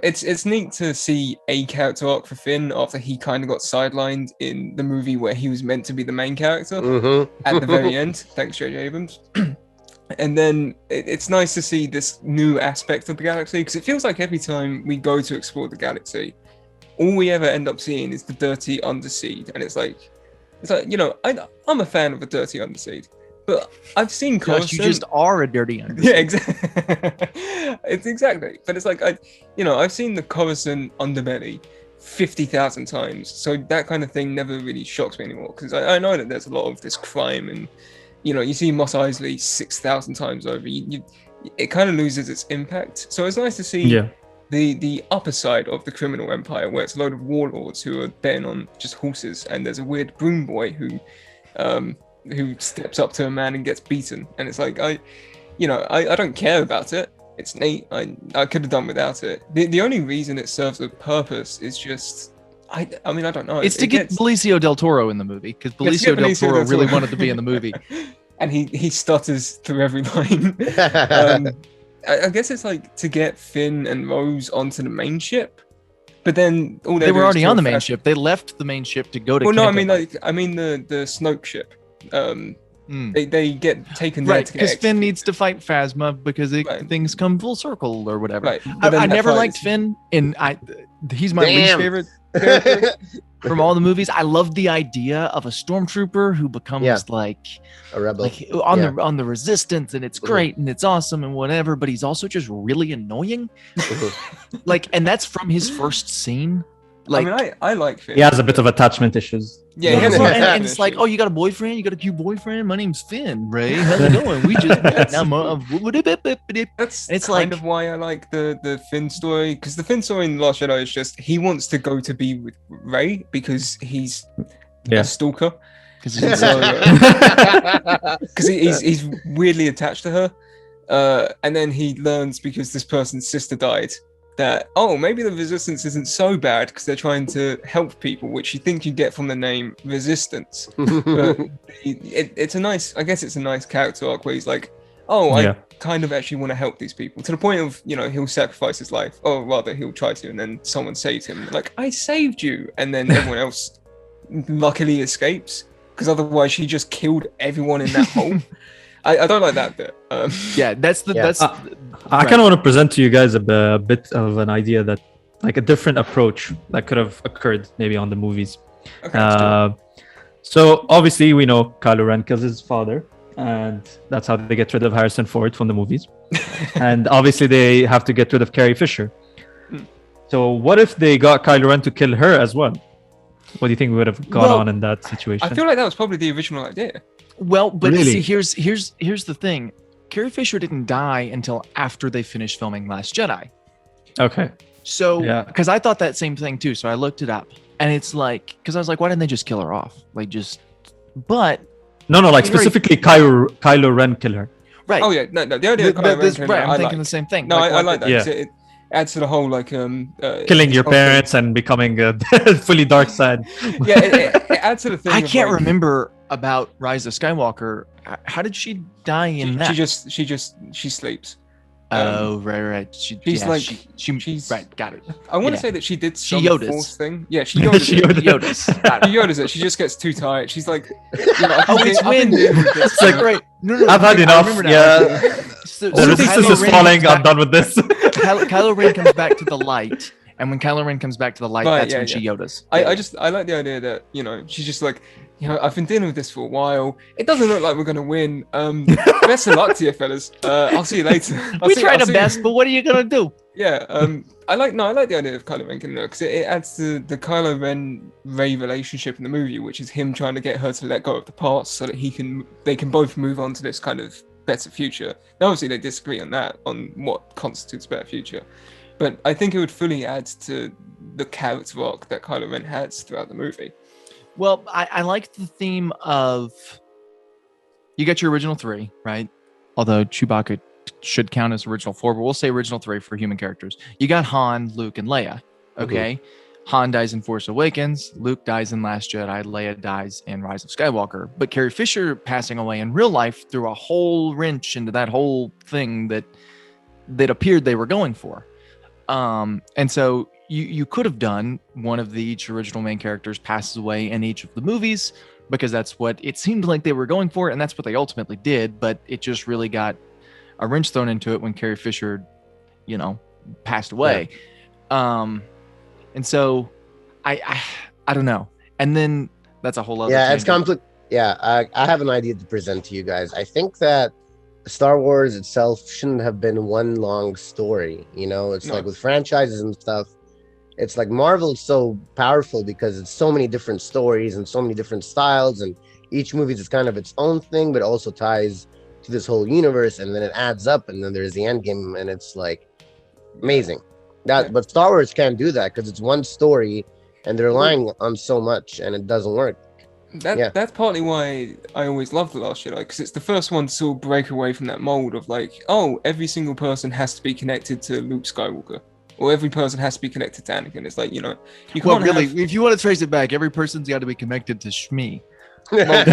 It's neat to see a character arc for Finn after he kind of got sidelined in the movie where he was meant to be the main character at the very end. Thanks, J.J. Abrams. And then it's nice to see this new aspect of the galaxy, because it feels like every time we go to explore the galaxy, all we ever end up seeing is the dirty underseed, and it's like, I'm a fan of a dirty underseed, but I've seen Coruscant. You just are a dirty underseed. Yeah, exactly. It's exactly. But it's like I've seen the Coruscant underbelly 50,000 times, so that kind of thing never really shocks me anymore, because I know that there's a lot of this crime, and you see Mos Eisley 6,000 times over. It kind of loses its impact. So it's nice to see. Yeah. The upper side of the criminal empire, where it's a load of warlords who are betting on just horses, and there's a weird broom boy who steps up to a man and gets beaten, and it's like I don't care about it. It's neat. I could have done without it. The only reason it serves a purpose is just I don't know. It's to get Benicio del Toro in the movie, because Benicio del Toro really wanted to be in the movie, and he stutters through every line. I guess it's like to get Finn and Rose onto the main ship, but then they were already on the main ship. They left the main ship to go to. Well, no, I mean the Snoke ship. They get taken there because Finn needs to fight Phasma because things come full circle or whatever. Right. I never liked Finn, and he's my least favorite character. from all the movies. I love the idea of a stormtrooper who becomes like a rebel, like on the resistance, and it's great and it's awesome and whatever. But he's also just really annoying. Like, and that's from his first scene. Like, I mean, I like Finn. He has a bit of attachment issues. Yeah, and it's like, oh, you got a boyfriend? You got a cute boyfriend? My name's Finn, Ray. How's it going? We just that's it's kind of why I like the Finn story, because the Finn story in The Last Jedi is just he wants to go to be with Rey because he's a stalker. Because he's weirdly attached to her, and then he learns because this person's sister died that, oh, maybe the Resistance isn't so bad because they're trying to help people, which you think you get from the name Resistance. But it's a nice character arc where he's like, oh, I kind of actually want to help these people, to the point of, he'll sacrifice his life, or rather he'll try to, and then someone saves him, like, I saved you, and then everyone else luckily escapes, because otherwise she just killed everyone in that hole. I don't like that bit. That's I kind of want to present to you guys a bit of an idea that, like, a different approach that could have occurred maybe on the movies. Okay, so obviously we know Kylo Ren kills his father, and that's how they get rid of Harrison Ford from the movies. And obviously they have to get rid of Carrie Fisher. So what if they got Kylo Ren to kill her as well? What do you think would have gone on in that situation? I feel like that was probably the original idea. Well, but really? See, here's the thing. Carrie Fisher didn't die until after they finished filming Last Jedi. Okay. So, because I thought that same thing too. So I looked it up, and it's like, because I was like, why didn't they just kill her off? Like, but no, like specifically Kylo Ren kill her. Right. Oh yeah, no. The idea of Kylo Ren killing her, I'm thinking the same thing. No, I like that. Yeah. It adds to the whole killing your parents and becoming a fully dark side. Yeah, it adds to the thing. I can't remember about Rise of Skywalker. How did she die in that? She sleeps. Oh, right. She's right. Got it. I want to say that she did some force thing. Yeah, she Yodas. She Yodas it. She just gets too tired. She's like, it's wind. It's like, right. No, I've had enough. Yeah. The resistance is falling. I'm done with this. Kylo Ren comes back to the light, and when Kylo Ren comes back to the light, that's when she Yodas. I like the idea that she's just like, I've been dealing with this for a while. It doesn't look like we're gonna win. Best of luck to you, fellas. I'll see you later. We tried our best, but what are you gonna do? Yeah. I like the idea of Kylo Ren killing her, because it adds to the Kylo Ren Rey relationship in the movie, which is him trying to get her to let go of the past so that they can both move on to this kind of better future. Now, obviously, they disagree on what constitutes a better future, but I think it would fully add to the character arc that Kylo Ren has throughout the movie. Well, I like the theme of, you got your original 3, right? Although Chewbacca should count as original 4, but we'll say original 3 for human characters. You got Han, Luke, and Leia. Okay. Mm-hmm. Han dies in Force Awakens, Luke dies in Last Jedi, Leia dies in Rise of Skywalker. But Carrie Fisher passing away in real life threw a whole wrench into that whole thing that appeared they were going for. And so you could have done one of each original main characters passes away in each of the movies, because that's what it seemed like they were going for, and that's what they ultimately did. But it just really got a wrench thrown into it when Carrie Fisher, passed away. Yeah. And so I don't know. And then that's a whole other it's complex. Yeah, I have an idea to present to you guys. I think that Star Wars itself shouldn't have been one long story. It's like with franchises and stuff. It's like Marvel is so powerful because it's so many different stories and so many different styles, and each movie is kind of its own thing, but also ties to this whole universe, and then it adds up, and then there's the end game, and it's like amazing. But Star Wars can't do that because it's one story, and they're relying on so much, and it doesn't work. That's partly why I always loved The Last Jedi, because it's the first one to sort of break away from that mold of like, oh, every single person has to be connected to Luke Skywalker, or every person has to be connected to Anakin. It's like, you can't if you want to trace it back, every person's got to be connected to Shmi. Well,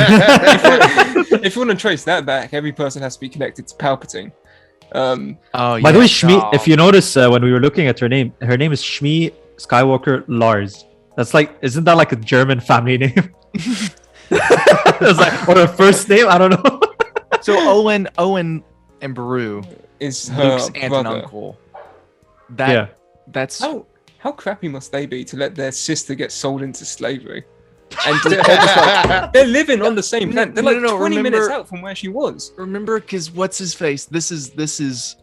if you want to trace that back, every person has to be connected to Palpatine. By the way, Shmi, if you notice when we were looking at her name is Shmi Skywalker Lars. That's like, isn't that like a German family name? It's like, or a first name, I don't know. So Owen and Beru is Luke's her aunt brother. and uncle. That's how how crappy must they be to let their sister get sold into slavery? And they're just like, they're living on the same planet. They're like 20 minutes out from where she was. Remember, because what's his face? This is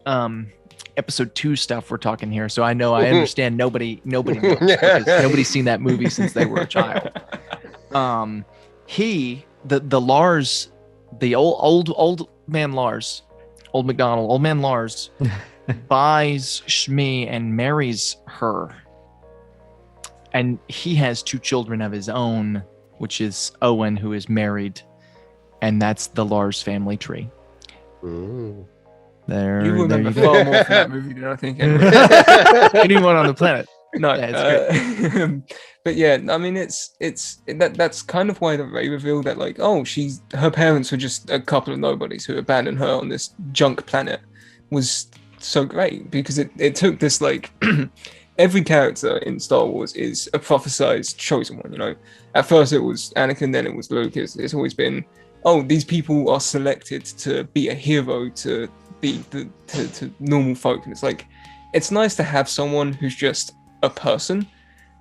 episode 2 stuff we're talking here. So I understand nobody knows because nobody's seen that movie since they were a child. The Lars, the old man Lars, old McDonald, old man Lars buys Shmi and marries her. And he has 2 children of his own, which is Owen, who is married, and that's the Lars family tree. Ooh. There You remember you go. far more from that movie than I think. Anyway. Anyone on the planet? No, Yeah, it's great. But yeah, I mean, that's kind of why the Rey reveal that, like, oh, her parents were just a couple of nobodies who abandoned her on this junk planet was so great, because it took this, like, every character in Star Wars is a prophesized chosen one, you know. At first it was Anakin, then it was Luke. It's always been, oh, these people are selected to be a hero to be to normal folk, and it's like, it's nice to have someone who's just a person,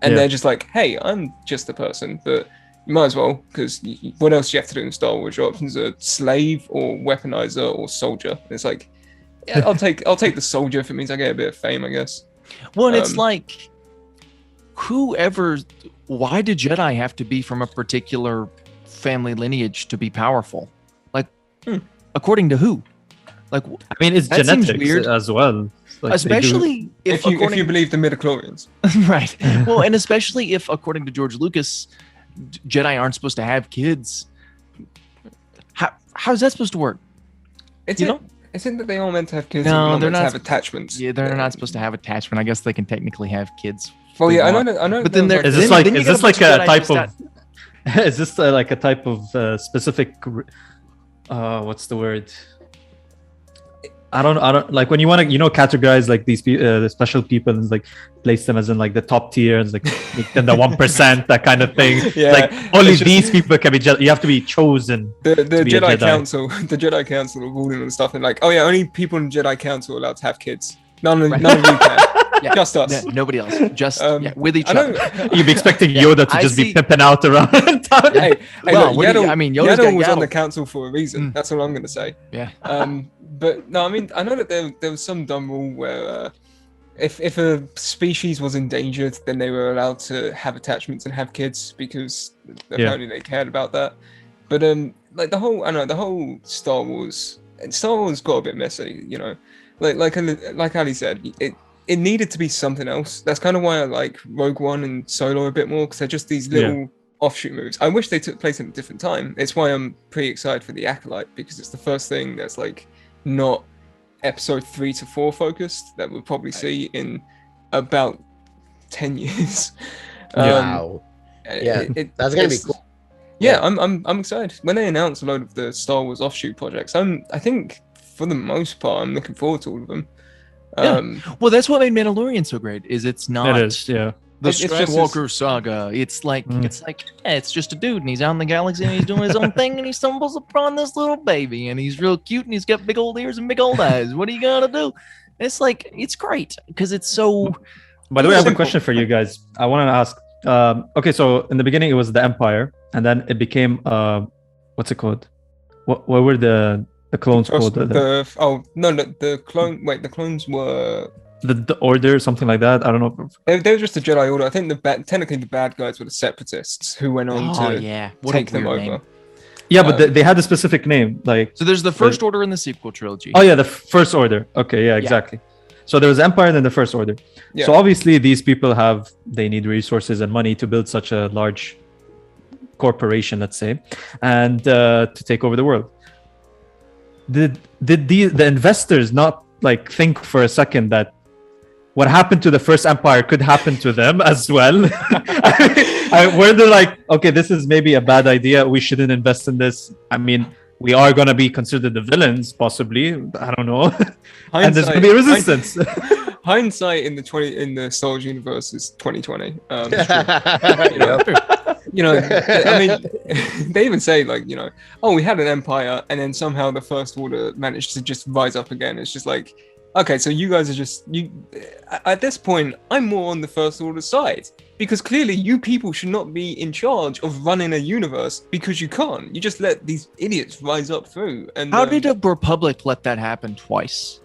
and they're just like, hey, I'm just a person, but you might as well, because what else do you have to do in Star Wars? Your options are slave or weaponizer or soldier. And it's like, yeah, I'll take the soldier if it means I get a bit of fame, I guess. Well, and it's like, why do Jedi have to be from a particular family lineage to be powerful? Like, according to who? Like, I mean, it's genetics weird as well. Like, especially if you believe the midichlorians. Right. Well, and especially if, according to George Lucas, Jedi aren't supposed to have kids. How is that supposed to work? Isn't that they all meant to have kids? No, and they're not to have attachments. Yeah, they're not supposed to have attachment. I guess they can technically have kids. Well, yeah, I know. But then is this like a type of? Is this like a type of specific? What's the word? I don't like when you want to categorize like these the special people and like place them as in like the top tier and like make them the 1%, that kind of thing. Yeah, like only these people can be you have to be chosen. The Jedi Council are ruling and stuff, and like, oh yeah, only people in Jedi Council are allowed to have kids. None of you can. Yeah, just us. Yeah, nobody else. Just with each other. You'd be expecting Yoda to just be pimping out around. Well, Yaddle was got on the council for a reason. That's all I'm going to say. Yeah. But no, I mean, I know that there was some dumb rule where if a species was endangered, then they were allowed to have attachments and have kids because apparently they cared about that. But like the whole Star Wars got a bit messy, you know. Like Ali said, it needed to be something else. That's kind of why I like Rogue One and Solo a bit more, because they're just these little offshoot moves. I wish they took place at a different time. It's why I'm pretty excited for the Acolyte, because it's the first thing that's like not episode 3 to 4 focused that we'll probably see in about 10 years. Wow. That's gonna be cool. Yeah, I'm excited. When they announce a load of the Star Wars offshoot projects, I think for the most part I'm looking forward to all of them. Well, that's what made Mandalorian so great. It's not. It is, yeah. The Skywalker saga. It's like it's just a dude, and he's out in the galaxy, and he's doing his own thing, and he stumbles upon this little baby, and he's real cute, and he's got big old ears and big old eyes. What are you gonna do? It's like, it's great because it's so. By the way, I have a question for you guys. I want to ask. Okay, so in the beginning it was the Empire, and then it became what's it called? What were the clones called? The clones were. The Order, something like that. I don't know. They were just the Jedi Order. I think technically the bad guys were the Separatists who went on to take them over. Name. Yeah, but they had a specific name. Like, so there's the First Order in the sequel trilogy. Oh yeah, the First Order. Okay, yeah, exactly. So there was Empire and then the First Order. Yeah. So obviously these people they need resources and money to build such a large corporation, let's say, and to take over the world. Did the investors not like think for a second that what happened to the first Empire could happen to them as well? Were they like, okay, this is maybe a bad idea, we shouldn't invest in this? I mean, we are going to be considered the villains, possibly. I don't know. And there's going to be resistance. Hindsight in the Star Wars universe is 2020. You know, I mean, they even say like, you know, oh, we had an empire, and then somehow the First Order managed to just rise up again. It's just like, Okay, so you guys are just at this point, I'm more on the First Order side because clearly you people should not be in charge of running a universe because you can't. You just let these idiots rise up through. And how did a Republic let that happen twice?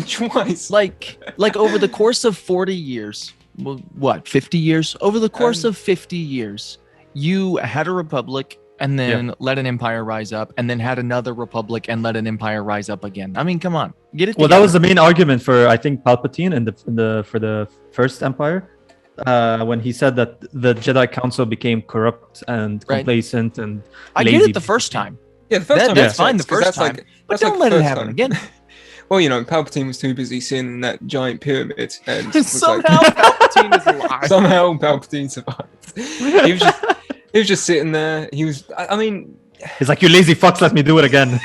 Twice. Like over the course of 40 years, well, what, 50 years? Over the course of 50 years, you had a Republic and then let an empire rise up, and then had another Republic and let an empire rise up again. I mean, come on, get it together. Well, that was the main argument for, I think, Palpatine for the first Empire, when he said that the Jedi Council became corrupt and complacent and I lazy. get it the first time. Yeah, the first time that's fine. The first time, but don't let it happen again. Well, Palpatine was too busy seeing in that giant pyramid, and somehow Palpatine is alive. Somehow Palpatine survived. He was just sitting there. He was. I mean, he's like, "You lazy fucks, let me do it again."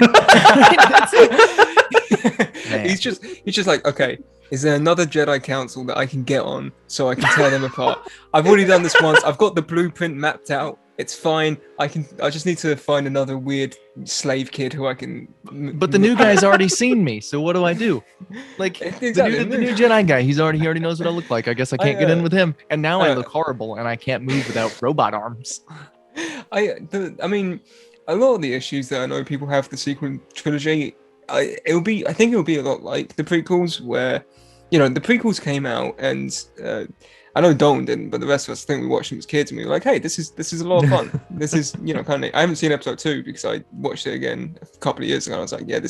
He's just like, okay, is there another Jedi Council that I can get on so I can tear them apart? I've already done this once. I've got the blueprint mapped out. It's fine. I just need to find another weird slave kid who I can. But the new guy's already seen me, so what do I do? Like the new Jedi guy, he already knows what I look like. I guess I can't get in with him. And now I look horrible, and I can't move without robot arms. I mean, a lot of the issues that I know people have with the sequel trilogy, I think it will be a lot like the prequels, where the prequels came out and. I know Dalton didn't, but the rest of us, I think we watched them as kids, and we were like, "Hey, this is a lot of fun. This is, kind of." I haven't seen episode 2 because I watched it again a couple of years ago. And I was like, "Yeah,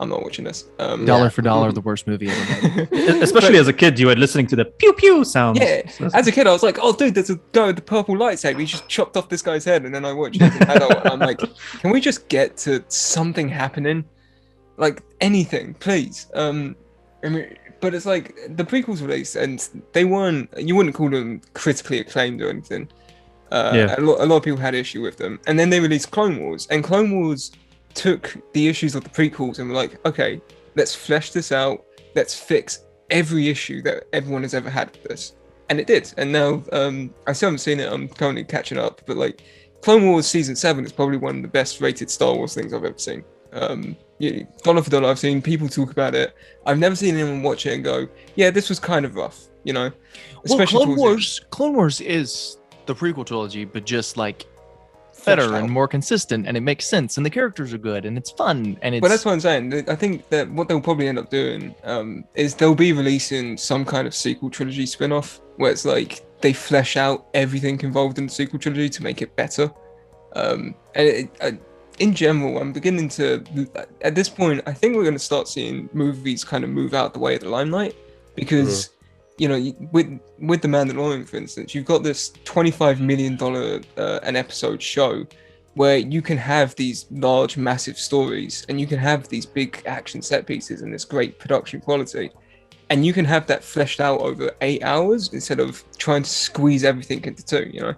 I'm not watching this." Dollar for dollar, the worst movie ever made. Especially as a kid, you were listening to the pew pew sounds. Yeah, as a kid, I was like, "Oh, dude, there's a guy with the purple lightsaber. He just chopped off this guy's head." And then I watched it as an adult, and I'm like, "Can we just get to something happening? Like anything, please." I mean. But it's like the prequels released, and you wouldn't call them critically acclaimed or anything. A lot of people had issue with them. And then they released Clone Wars, and Clone Wars took the issues of the prequels and were like, okay, let's flesh this out. Let's fix every issue that everyone has ever had with this. And it did. And now, I still haven't seen it. I'm currently catching up. But like, Clone Wars Season 7 is probably one of the best rated Star Wars things I've ever seen. Dollar for dollar, I've seen people talk about it. I've never seen anyone watch it and go, "Yeah, this was kind of rough," Especially Clone Wars is the prequel trilogy, but just like better and more consistent, and it makes sense, and the characters are good, and it's fun, and it's. Well, that's what I'm saying. I think that what they'll probably end up doing is they'll be releasing some kind of sequel trilogy spin-off where it's like they flesh out everything involved in the sequel trilogy to make it better. In general, I'm beginning to, at this point, I think we're going to start seeing movies kind of move out the way of the limelight because, with The Mandalorian, for instance, you've got this $25 million an episode show where you can have these large, massive stories and you can have these big action set pieces and this great production quality. And you can have that fleshed out over 8 hours instead of trying to squeeze everything into 2,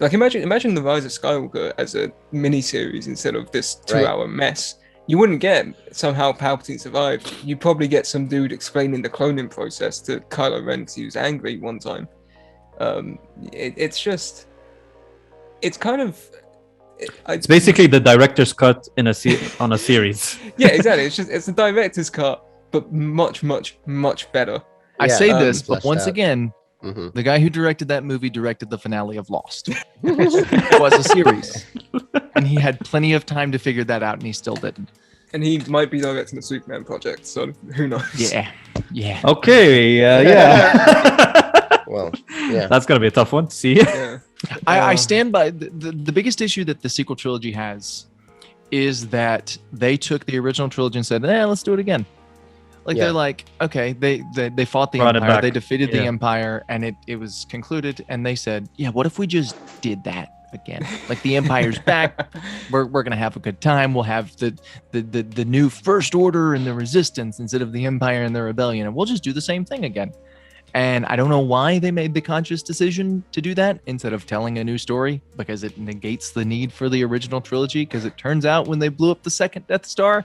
Like imagine The Rise of Skywalker as a mini-series instead of this 2-hour mess. You wouldn't get somehow Palpatine survived. You'd probably get some dude explaining the cloning process to Kylo Ren because he was angry one time. It's kind of... It's basically the director's cut on a series. Yeah, exactly. It's a director's cut, but much, much, much better. I say this, but once again... Mm-hmm. The guy who directed that movie directed the finale of Lost. It was a series. And he had plenty of time to figure that out, and he still didn't. And he might be directing the Superman project, so who knows? Yeah. Okay, yeah. Well, yeah. That's going to be a tough one to see. Yeah. I stand by the biggest issue that the sequel trilogy has is that they took the original trilogy and said, let's do it again. They're like, okay, they fought the Empire, they defeated the Empire, and it was concluded, and they said, what if we just did that again? Like, the Empire's back, we're gonna have a good time, we'll have the new First Order and the Resistance instead of the Empire and the Rebellion, and we'll just do the same thing again. And I don't know why they made the conscious decision to do that instead of telling a new story, because it negates the need for the original trilogy, because it turns out when they blew up the second Death Star,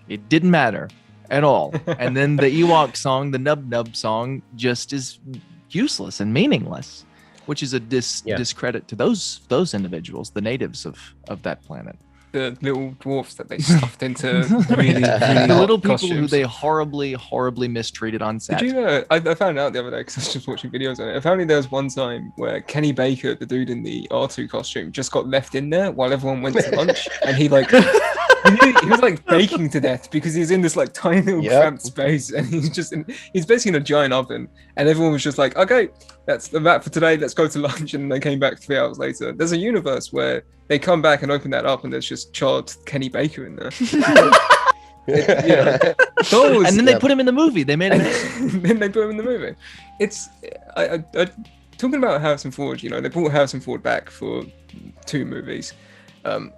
it didn't matter at all. And then the Ewok song, the Nub Nub song, just is useless and meaningless, which is a discredit to those individuals, the natives of that planet. the little dwarfs that they stuffed into really the little people costumes. who they horribly mistreated on set. Did you? I found out the other day because I was just watching videos on it. Apparently, there was one time where Kenny Baker, the dude in the R2 costume, just got left in there while everyone went to lunch, and he like. He was like baking to death because he's in this like tiny little cramped space, and he's basically in a giant oven, and everyone was just like, okay, that's the wrap for today, let's go to lunch. And they came back 3 hours later. There's a universe where they come back and open that up and there's just charred Kenny Baker in there. And then they put him in the movie. They made it. Then they put him in the movie. It's I talking about Harrison Ford, they brought Harrison Ford back for 2 movies.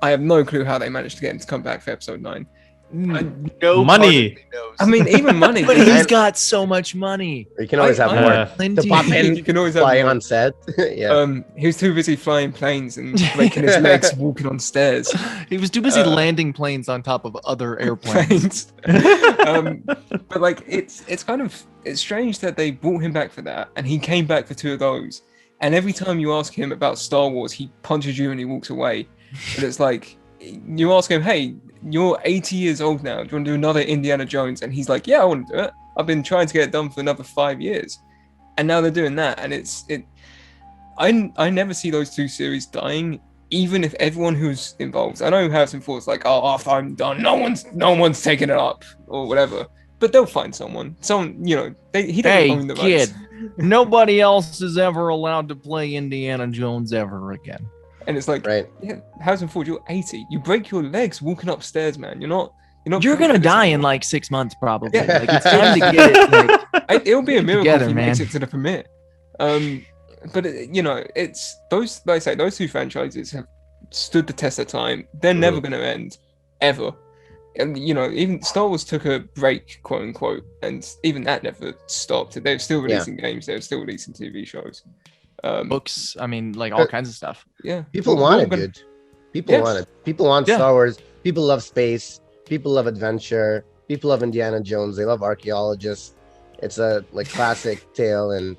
I have no clue how they managed to get him to come back for episode 9. No money. I mean, even money. But he's got so much money. You can always have more to pop in. You can always have fly more. on set. He was too busy flying planes and breaking his legs walking on stairs. He was too busy landing planes on top of other airplanes. But like, it's strange that they brought him back for that, and he came back for 2 of those. And every time you ask him about Star Wars, he punches you and he walks away. And it's like, you ask him, hey, you're 80 years old now. Do you want to do another Indiana Jones? And he's like, yeah, I want to do it. I've been trying to get it done for another 5 years. And now they're doing that. And I never see those 2 series dying, even if everyone who's involved. I know Harrison Ford's like, oh, after I'm done, no one's taking it up or whatever. But they'll find someone. He doesn't own the rights. Kid, nobody else is ever allowed to play Indiana Jones ever again. And it's like, yeah, Harrison Ford, you're 80. You break your legs walking upstairs, man. You're gonna die in like 6 months, probably. Yeah. Like, it's time to get it. It'll be a miracle if he makes it to the premiere. But it's those. Like I say, those 2 franchises have stood the test of time. They're never going to end, ever. And even Star Wars took a break, quote unquote, and even that never stopped. They're still releasing games. They're still releasing TV shows. Books, I mean, like all kinds of stuff. Yeah, people want it, dude. People want it. People want Star Wars. People love space. People love adventure. People love Indiana Jones. They love archaeologists. It's a classic tale, and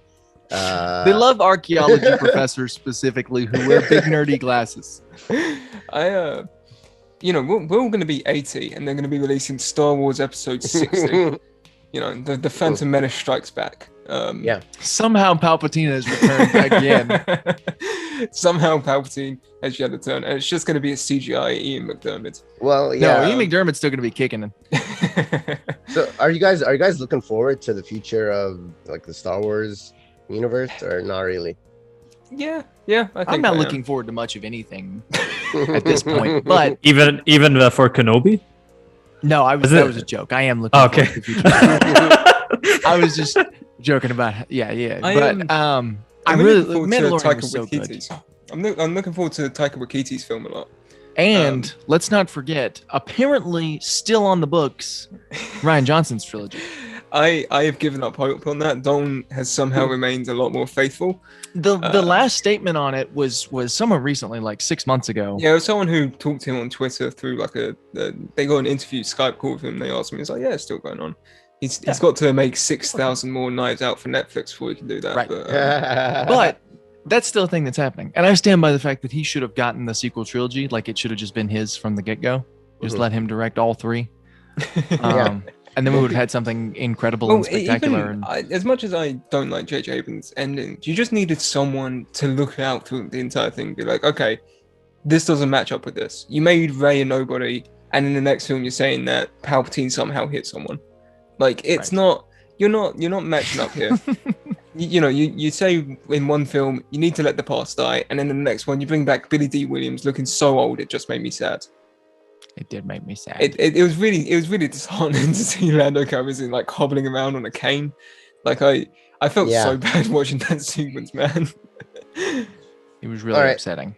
they love archaeology professors specifically who wear big nerdy glasses. We're all going to be 80, and they're going to be releasing Star Wars Episode 60. The Phantom Menace strikes back. Somehow Palpatine has returned again. Somehow Palpatine has yet to turn, and it's just going to be a CGI Ian McDiarmid. Well, yeah. No, Ian McDiarmid's still going to be kicking him. So, are you guys looking forward to the future of like the Star Wars universe, or not really? Yeah. I think I'm not looking forward to much of anything at this point. But even for Kenobi. No, that was a joke. I am looking. Okay. Forward to the future. I was just joking about I'm really looking forward to Taika Waititi's. I'm looking forward to Taika Waititi's film a lot. And let's not forget, apparently still on the books, Rian Johnson's trilogy. I have given up hope on that. Dalton has somehow remained a lot more faithful. The last statement on it was somewhat recently, like 6 months ago. Yeah, it was someone who talked to him on Twitter through like they got an interview Skype call with him. They asked him, he's like, yeah, it's still going on. He's got to make 6,000 more Knives Out for Netflix before he can do that. Right. But that's still a thing that's happening. And I stand by the fact that he should have gotten the sequel trilogy. Like, it should have just been his from the get-go. Just let him direct all 3. And then we would have had something incredible and spectacular. As much as I don't like J.J. Abrams' ending, you just needed someone to look out through the entire thing and be like, okay, this doesn't match up with this. You made Rey a nobody, and in the next film you're saying that Palpatine somehow hit someone. Like, it's not, you're not matching up here. you say in one film, you need to let the past die, and then in the next one, you bring back Billy D. Williams looking so old, it just made me sad. It did make me sad. It was really disheartening to see Lando Calrissian like hobbling around on a cane. Like, I felt so bad watching that sequence, man. It was really upsetting.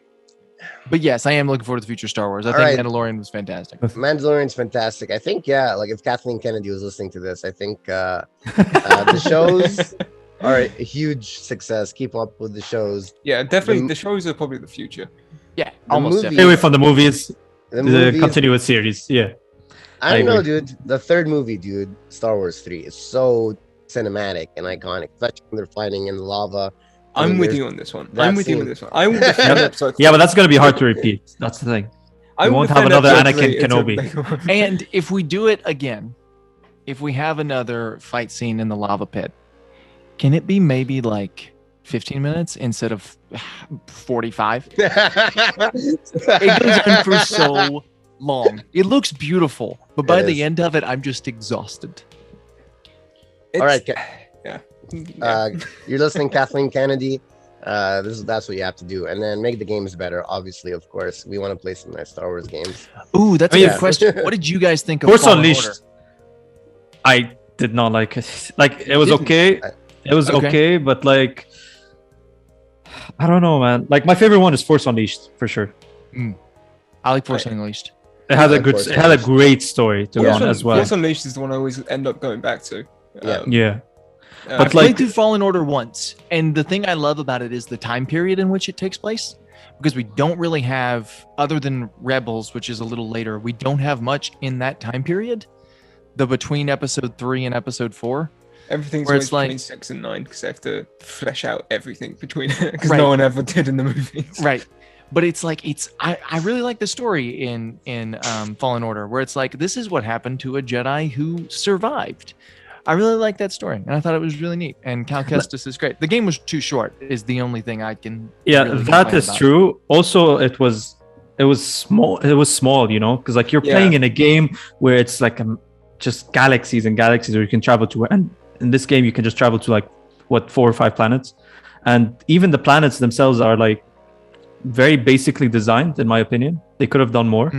But yes, I am looking forward to the future Star Wars. I think Mandalorian was fantastic. Mandalorian's fantastic. I think, like if Kathleen Kennedy was listening to this, I think the shows are a huge success. Keep up with the shows. Yeah, definitely. The shows are probably the future. Yeah, almost. Stay away from the movies. The continuous series. Yeah. I don't know, dude. The third movie, dude, Star Wars 3, is so cinematic and iconic, especially when they're fighting in lava. I'm with you on this one. I will defend episode 3. Yeah, but that's going to be hard to repeat. That's the thing. We won't have another Anakin Kenobi. And if we do it again, if we have another fight scene in the lava pit, can it be maybe like 15 minutes instead of 45? It goes on for so long. It looks beautiful, but by the end of it, I'm just exhausted. All right. Yeah. You're listening, Kathleen Kennedy. That's what you have to do, and then make the games better. Obviously, of course, we want to play some nice Star Wars games. Ooh, that's a good question. What did you guys think of Force Fallen Unleashed? Order? I did not like it. Like, it was okay. It was okay, but like, I don't know, man. Like, my favorite one is Force Unleashed for sure. I like Force Unleashed. It had a great story to be honest as well. Force Unleashed is the one I always end up going back to. Yeah. But I played through Fallen Order once, and the thing I love about it is the time period in which it takes place, because we don't really have, other than Rebels, which is a little later, we don't have much in that time period, between episode 3 and episode 4. Everything's always between 6 and 9 because they have to flesh out everything between it, because no one ever did in the movies. Right. But it's like, I really like the story in Fallen Order, where it's like, this is what happened to a Jedi who survived. I really like that story, and I thought it was really neat. And Cal Kestis is great. The game was too short, is the only thing I can. Yeah, really that is true. Also, it was small. It was small, you know, because like you're playing in a game where it's like just galaxies and galaxies where you can travel to, and in this game you can just travel to like 4 or 5 planets, and even the planets themselves are like very basically designed, in my opinion. They could have done more.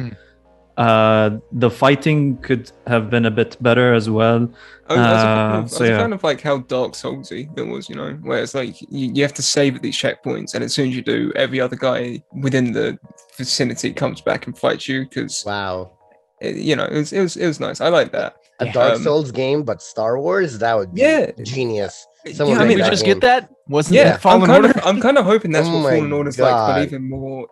The fighting could have been a bit better as well. That's kind of like how Dark Soulsy it was, you know, where it's like you have to save at these checkpoints, and as soon as you do, every other guy within the vicinity comes back and fights you. Because it was nice. I like that. A Dark Souls game, but Star Wars, that would be genius. Someone we just get that? Wasn't that Fallen Order? I'm kind of hoping that's what Fallen Order's like, but even more.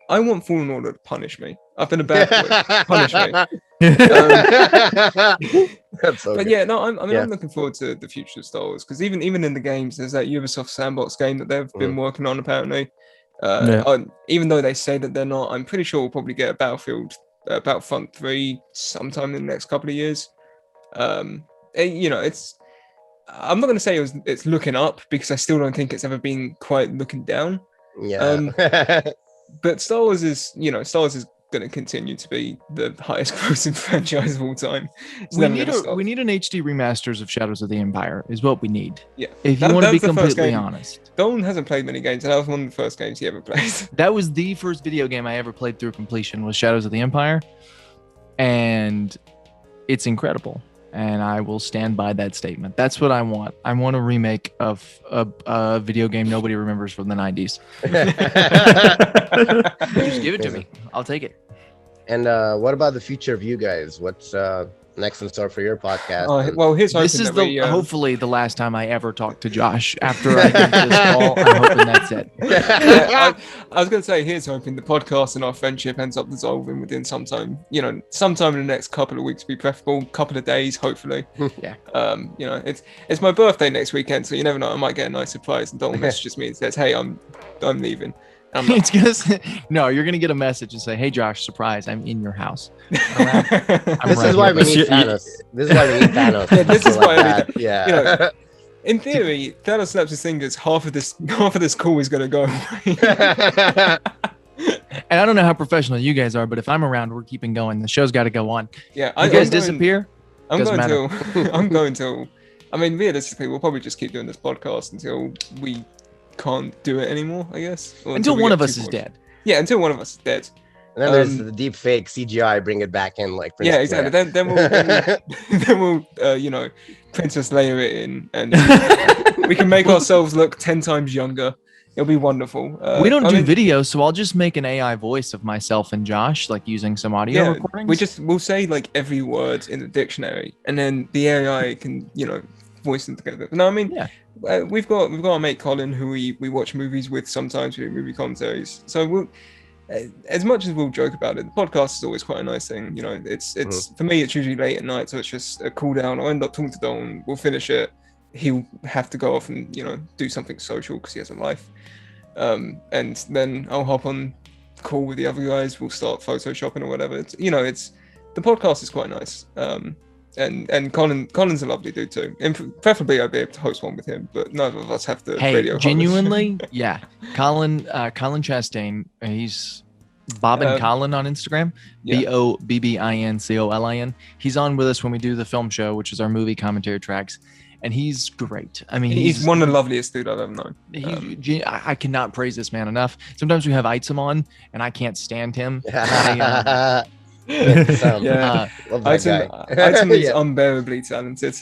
I want Fallen Order to punish me. I've been a bad boy. Punish me. That's so but good. yeah, no, I'm looking forward to the future of Star Wars, because even in the games, there's that Ubisoft Sandbox game that they've been working on apparently. Even though they say that they're not, I'm pretty sure we'll probably get a Battlefront 3 sometime in the next couple of years. It's. I'm not going to say it's looking up, because I still don't think it's ever been quite looking down. Yeah. But Star Wars is going to continue to be the highest grossing franchise of all time. We need an HD remasters of Shadows of the Empire is what we need. Yeah. If you want to be completely honest. Dalton hasn't played many games, and that was one of the first games he ever played. That was the first video game I ever played through completion, was Shadows of the Empire. And it's incredible. And I will stand by that statement. That's what I want. I want a remake of a video game nobody remembers from the 90s. Just give it to me. I'll take it. And what about the future of you guys? What's next in store for your podcast? This is hopefully the last time I ever talk to Josh after I get this call. I'm hoping that's it. I was going to say, here's hoping the podcast and our friendship ends up dissolving within sometime in the next couple of weeks, be preferable, couple of days, hopefully. Yeah. It's my birthday next weekend, so you never know, I might get a nice surprise, and Dalton messages me and says, hey, I'm leaving. It's no, you're gonna get a message and say, "Hey, Josh, surprise! I'm in your house." This is why we need Thanos. This is why I need. Yeah. In theory, Thanos snaps his fingers. Half of this call is gonna go away. And I don't know how professional you guys are, but if I'm around, we're keeping going. The show's got to go on. Yeah, you guys disappear. I'm going till. I mean, realistically, we'll probably just keep doing this podcast until we can't do it anymore, I guess. Until one of us is dead. Yeah, until one of us is dead. And then there's the deep fake CGI, bring it back in, like. Yeah, exactly. Then we'll Princess Leia it in, and we can make ourselves look 10 times younger. It'll be wonderful. We don't do video, so I'll just make an AI voice of myself and Josh, like using some audio recordings. We'll say like every word in the dictionary, and then the AI can, voice them together. No, I mean, we've got our mate Colin, who we watch movies with sometimes. We do movie commentaries. So we'll, as much as we'll joke about it, the podcast is always quite a nice thing. It's for me, it's usually late at night, so it's just a cool down. I'll end up talking to Dalton. We'll finish it. He'll have to go off and do something social because he has a life. And then I'll hop on cool with the other guys. We'll start photoshopping or whatever. It's, you know, it's the podcast is quite nice. And Colin's a lovely dude too. And preferably I'd be able to host one with him, but none of us have the radio. Genuinely, yeah. Colin Chastain, he's Bob and Colin on Instagram. BOBBINCOLIN. He's on with us when we do the film show, which is our movie commentary tracks. And he's great. I mean, he's one of the loveliest dude I've ever known. I cannot praise this man enough. Sometimes we have Item on, and I can't stand him. Love that guy. Item is unbearably talented.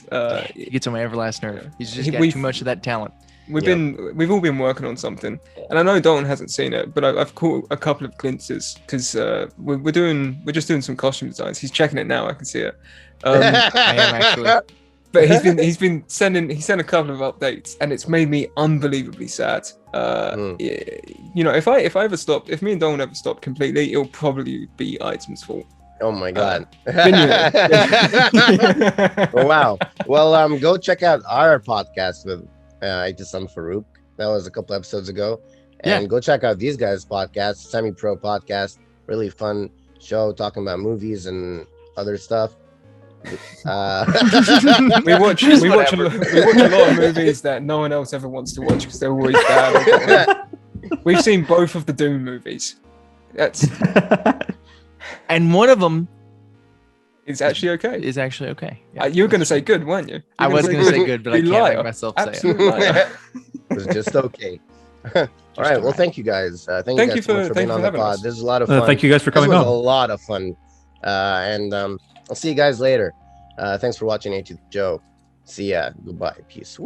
He gets on my everlast nerve. He's just got too much of that talent. We've all been working on something, and I know Dalton hasn't seen it, but I've caught a couple of glimpses because we're just doing some costume designs. He's checking it now. I can see it. I am actually. But he sent a couple of updates, and it's made me unbelievably sad. You know, if me and Dalton ever stop completely, it'll probably be Item's fault. Oh my god! Wow. Well, go check out our podcast with Item Farouk. That was a couple episodes ago, and go check out these guys' podcast, Semi Pro Podcast. Really fun show talking about movies and other stuff. we watch a lot of movies that no one else ever wants to watch because they're always bad. We've seen both of the Doom movies. That's and one of them is actually okay. Yeah. You were going to say good, weren't you? I was going to say good, but I can't make myself say it. It was just okay. All right. Well, thank you guys. Thank you so much for being on the pod. This is a lot of fun. Thank you guys for coming on. This was a lot of fun. And I'll see you guys later. Thanks for watching A to the Joe. See ya. Goodbye. Peace.